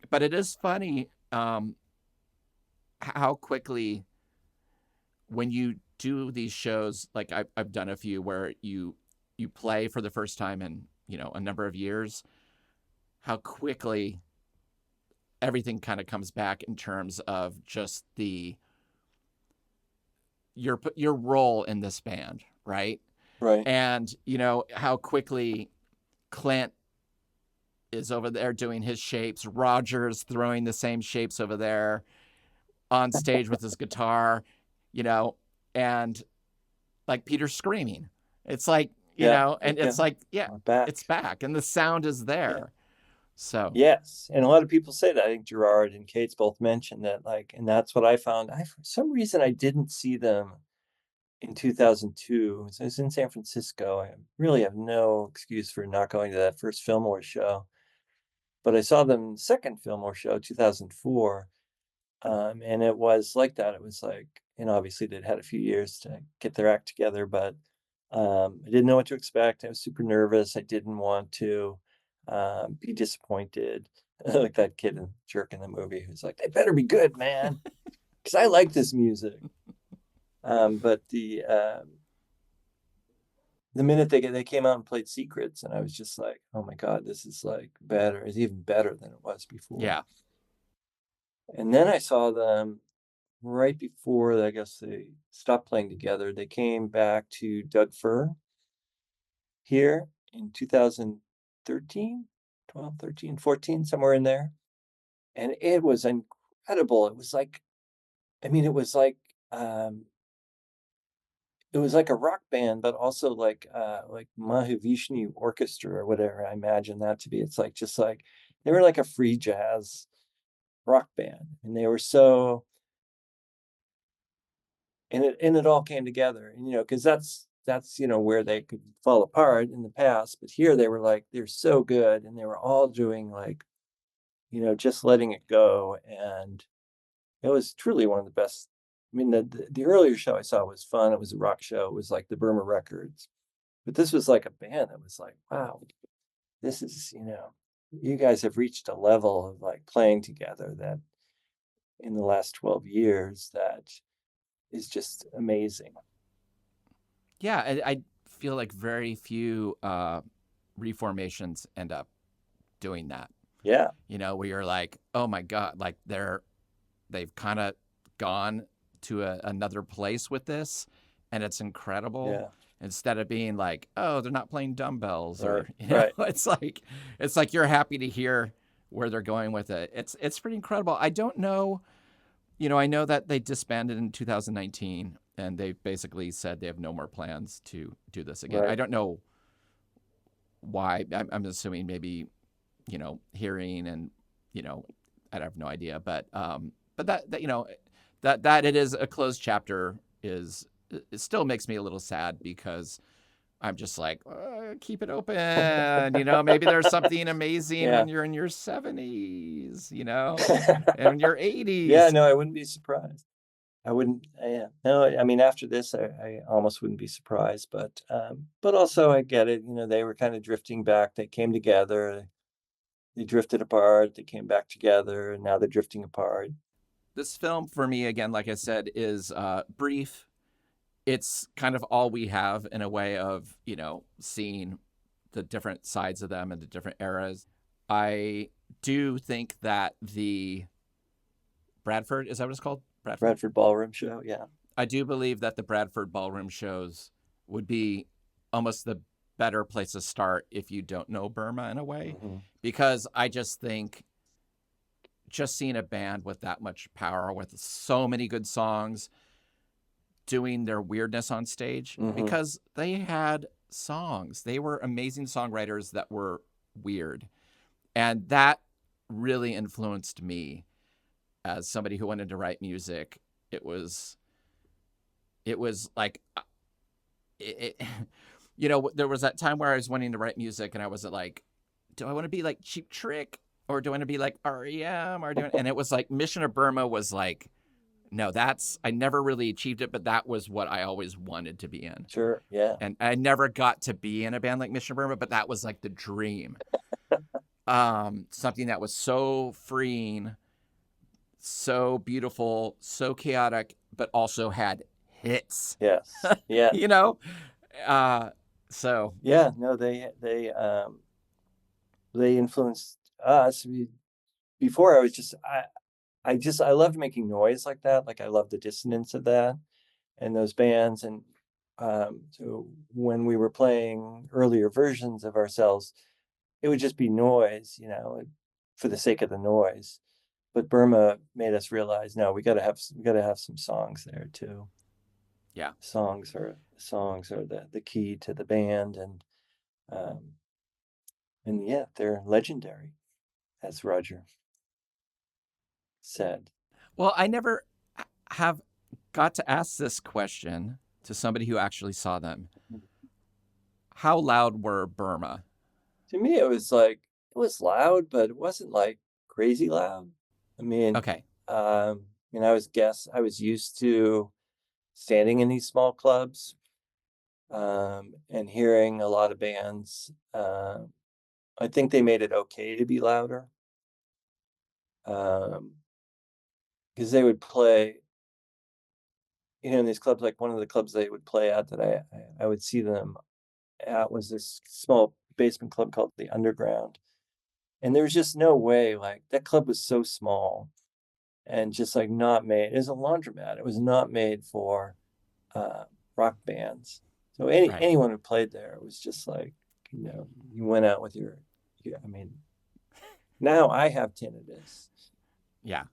But it is funny how quickly when you do these shows, like I've done a few where you play for the first time in, a number of years, how quickly everything kind of comes back in terms of just your role in this band, right? Right. And how quickly Clint is over there doing his shapes, Roger's throwing the same shapes over there on stage with his guitar, and like Peter's screaming. It's like, it's like, it's back and the sound is there. Yeah. So yes, and a lot of people say that. I think Gerard and Kate's both mentioned that, like, and that's what I found. For some reason I didn't see them in 2002. So I was in San Francisco. I really have no excuse for not going to that first Fillmore show, but I saw them second Fillmore show, 2004, and it was like that. It was like, obviously they'd had a few years to get their act together, but I didn't know what to expect. I was super nervous. I didn't want to be disappointed, like that kid and jerk in the movie who's like, they better be good, man, because I like this music. But the minute they came out and played Secrets, and I was just like, oh my god, this is like better. It's even better than it was before. Yeah. And then I saw them right before, I guess, they stopped playing together. They came back to Doug Fir here in 2013, 12, 13, 14, somewhere in there. And it was incredible. It was like, I mean, um, it was like a rock band, but also like Mahavishnu Orchestra or whatever I imagine that to be. It's like just like they were like a free jazz rock band, and they were so, and it all came together, and, because that's where they could fall apart in the past, but here they were like they're so good, and they were all doing like just letting it go, and it was truly one of the best. I mean, the earlier show I saw was fun. It was a rock show. It was like the Burma Records. But this was like a band that was like, wow, this is, you guys have reached a level of like playing together that in the last 12 years that is just amazing. Yeah, I feel like very few reformations end up doing that. Yeah. Where you're like, oh my god, like they've kind of gone to another place with this, and it's incredible. Yeah. Instead of being like, oh, they're not playing dumbbells, Right. or Right. it's like you're happy to hear where they're going with it. It's pretty incredible. I don't know. I know that they disbanded in 2019, and they basically said they have no more plans to do this again. I Right. don't know why. I'm assuming maybe, hearing and, I have no idea. But that that it is a closed chapter is it still makes me a little sad because I'm just like, keep it open. Maybe there's something amazing Yeah. when you're in your 70s, and your Yeah, 80s. no, I wouldn't be surprised. I wouldn't, yeah. No, I mean, after this, I almost wouldn't be surprised, but also I get it. They were kind of drifting back. They came together, they drifted apart, they came back together, and now they're drifting apart. This film, for me, again, like I said, is brief. It's kind of all we have in a way of, seeing the different sides of them and the different eras. I do think that the Bradford, is that what it's called? Bradford Ballroom Show, yeah. I do believe that the Bradford Ballroom shows would be almost the better place to start if you don't know Burma in a way, Mm-hmm. because I just think just seeing a band with that much power, with so many good songs, doing their weirdness on stage, Mm-hmm. because they had songs. They were amazing songwriters that were weird. And that really influenced me as somebody who wanted to write music. It was like it there was that time where I was wanting to write music, and I wasn't like, do I want to be like Cheap Trick, or do I want to be like REM, and it was like Mission of Burma was like, no, I never really achieved it, but that was what I always wanted to be in. Sure, yeah. And I never got to be in a band like Mission of Burma, but that was like the dream. Something that was so freeing, so beautiful, so chaotic, but also had hits. Yes. Yeah. you know? Uh so Yeah, no, they influenced us. Before I was just I loved making noise like that. Like I loved the dissonance of that and those bands. And so when we were playing earlier versions of ourselves, it would just be noise, for the sake of the noise. But Burma made us realize, no, we got to have some songs there too. yeah. Songs are the key to the band, um, and yeah, they're legendary, as Roger said. Well, I never have got to ask this question to somebody who actually saw them. How loud were Burma? To me, it was like it was loud, but it wasn't like crazy loud. I mean, Okay. I was used to standing in these small clubs, and hearing a lot of bands. I think they made it okay to be louder, because they would play, in these clubs. Like one of the clubs they would play at that I would see them at was this small basement club called the Underground, and there was just no way. Like that club was so small, and just like not made. It was a laundromat. It was not made for rock bands. So anyone who played there was just like, you went out with your. I mean, now I have tinnitus. Yeah.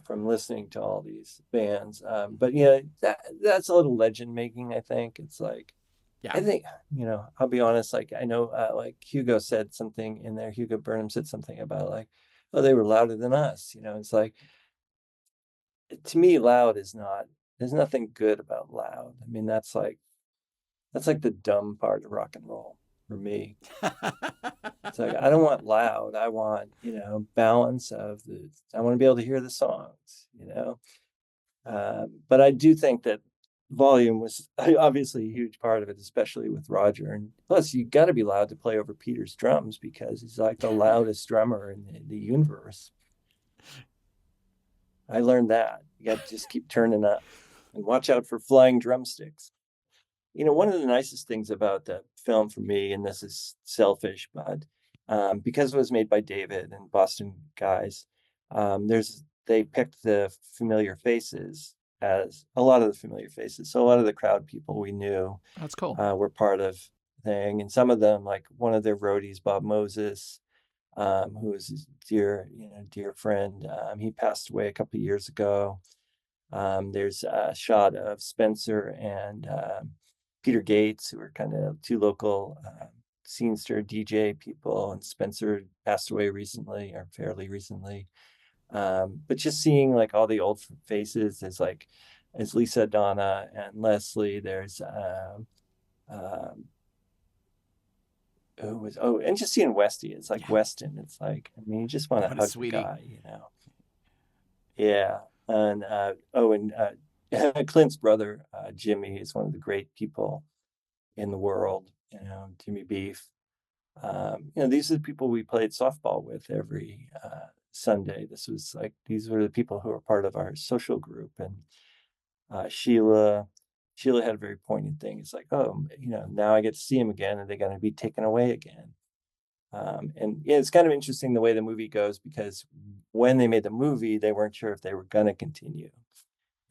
From listening to all these bands. But that's a little legend making. I think it's like. Yeah. I think, I'll be honest, like I know like Hugo said something in there. Hugo Burnham said something about like, oh, they were louder than us. It's like, to me, loud is not, there's nothing good about loud. I mean, that's like the dumb part of rock and roll for me. It's like, I don't want loud. I want, balance of I want to be able to hear the songs, but I do think that volume was obviously a huge part of it, especially with Roger. And plus, you got to be loud to play over Peter's drums because he's like the loudest drummer in the universe. I learned that. You got to just keep turning up and watch out for flying drumsticks. One of the nicest things about the film for me, and this is selfish, but because it was made by David and Boston guys, they picked the familiar faces as a lot of the familiar faces. So a lot of the crowd people we knew. That's cool. Were part of the thing. And some of them, like one of their roadies, Bob Moses, who was a dear friend. He passed away a couple of years ago. There's a shot of Spencer and Peter Gates, who are kind of two local scenester DJ people. And Spencer passed away recently, or fairly recently. But just seeing like all the old faces, as Lisa, Donna, and Leslie. There's and just seeing Westy, it's like Weston. It's like, I mean, you just want to hug the guy, Yeah, and Clint's brother, Jimmy, is one of the great people in the world. Jimmy Beef. These are the people we played softball with every Sunday. These were the people who were part of our social group. And Sheila had a very poignant thing. It's like, oh, now I get to see him again, and they're going to be taken away again. And it's kind of interesting the way the movie goes, because when they made the movie, they weren't sure if they were going to continue.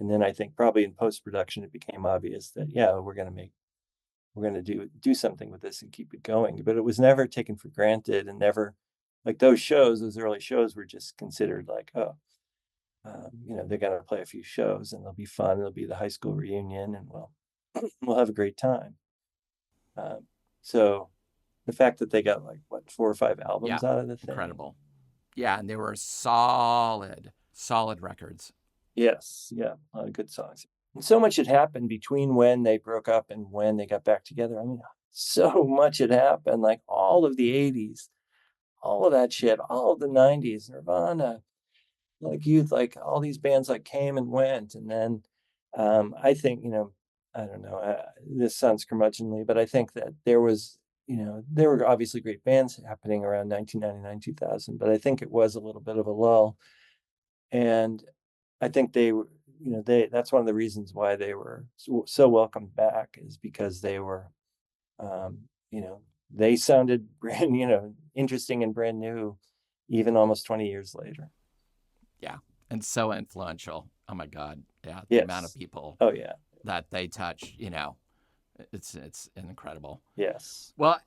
And then I think probably in post-production, it became obvious that, we're going to do something with this and keep it going. But it was never taken for granted, and never, like those early shows were just considered like, they're going to play a few shows and they'll be fun. It'll be the high school reunion, and we'll have a great time. So the fact that they got 4 or 5 albums out of the thing. Incredible. Yeah. And they were solid records. Yes. Yeah. A lot of good songs. And so much had happened between when they broke up and when they got back together. I mean, so much had happened, like all of the 80s, all of that shit, all of the 90s, Nirvana, like Youth, like all these bands came and went. And then I think, I don't know, this sounds curmudgeonly, but I think that there were obviously great bands happening around 1999, 2000, but I think it was a little bit of a lull. And I think they were, that's one of the reasons why they were so welcomed back, is because they were, they sounded brand, interesting and brand new, even almost 20 years later. Yeah. And so influential. Oh my God. Yeah. The amount of people that they touch, it's incredible. Yes. Well,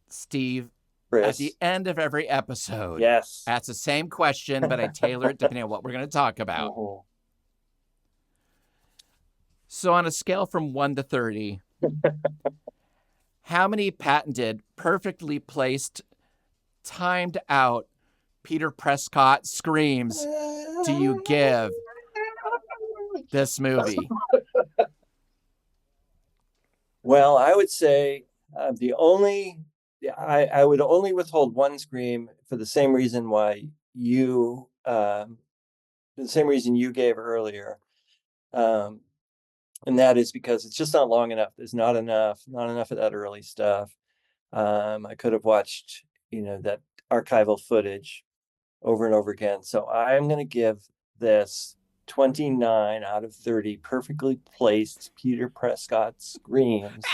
Steve, Chris, at the end of every episode, ask the same question, but I tailor it depending on what we're going to talk about. Uh-huh. So on a scale from 1 to 30, how many patented, perfectly placed, timed out Peter Prescott screams do you give this movie? Well, I would say I would only withhold one scream for the same reason you gave earlier. And that is because it's just not long enough. There's not enough of that early stuff. I could have watched, that archival footage over and over again. So I'm going to give this 29 out of 30 perfectly placed Peter Prescott screams.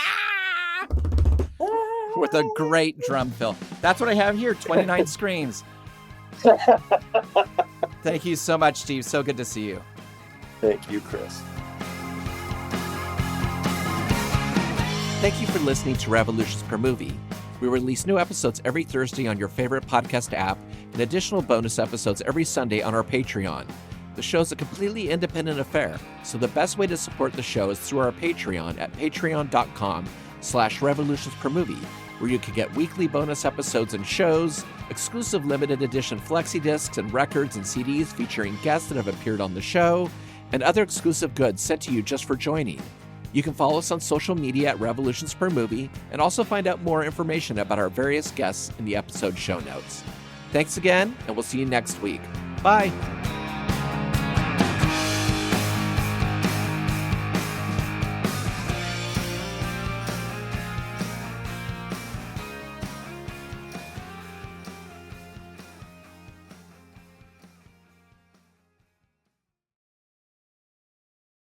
With a great drum fill. That's what I have here, 29 screams. Thank you so much, Steve. So good to see you. Thank you, Chris. Thank you for listening to Revolutions Per Movie. We release new episodes every Thursday on your favorite podcast app and additional bonus episodes every Sunday on our Patreon. The show's a completely independent affair, so the best way to support the show is through our Patreon at patreon.com/revolutionspermovie, where you can get weekly bonus episodes and shows, exclusive limited edition flexi discs and records and CDs featuring guests that have appeared on the show, and other exclusive goods sent to you just for joining. You can follow us on social media at Revolutions Per Movie and also find out more information about our various guests in the episode show notes. Thanks again, and we'll see you next week. Bye!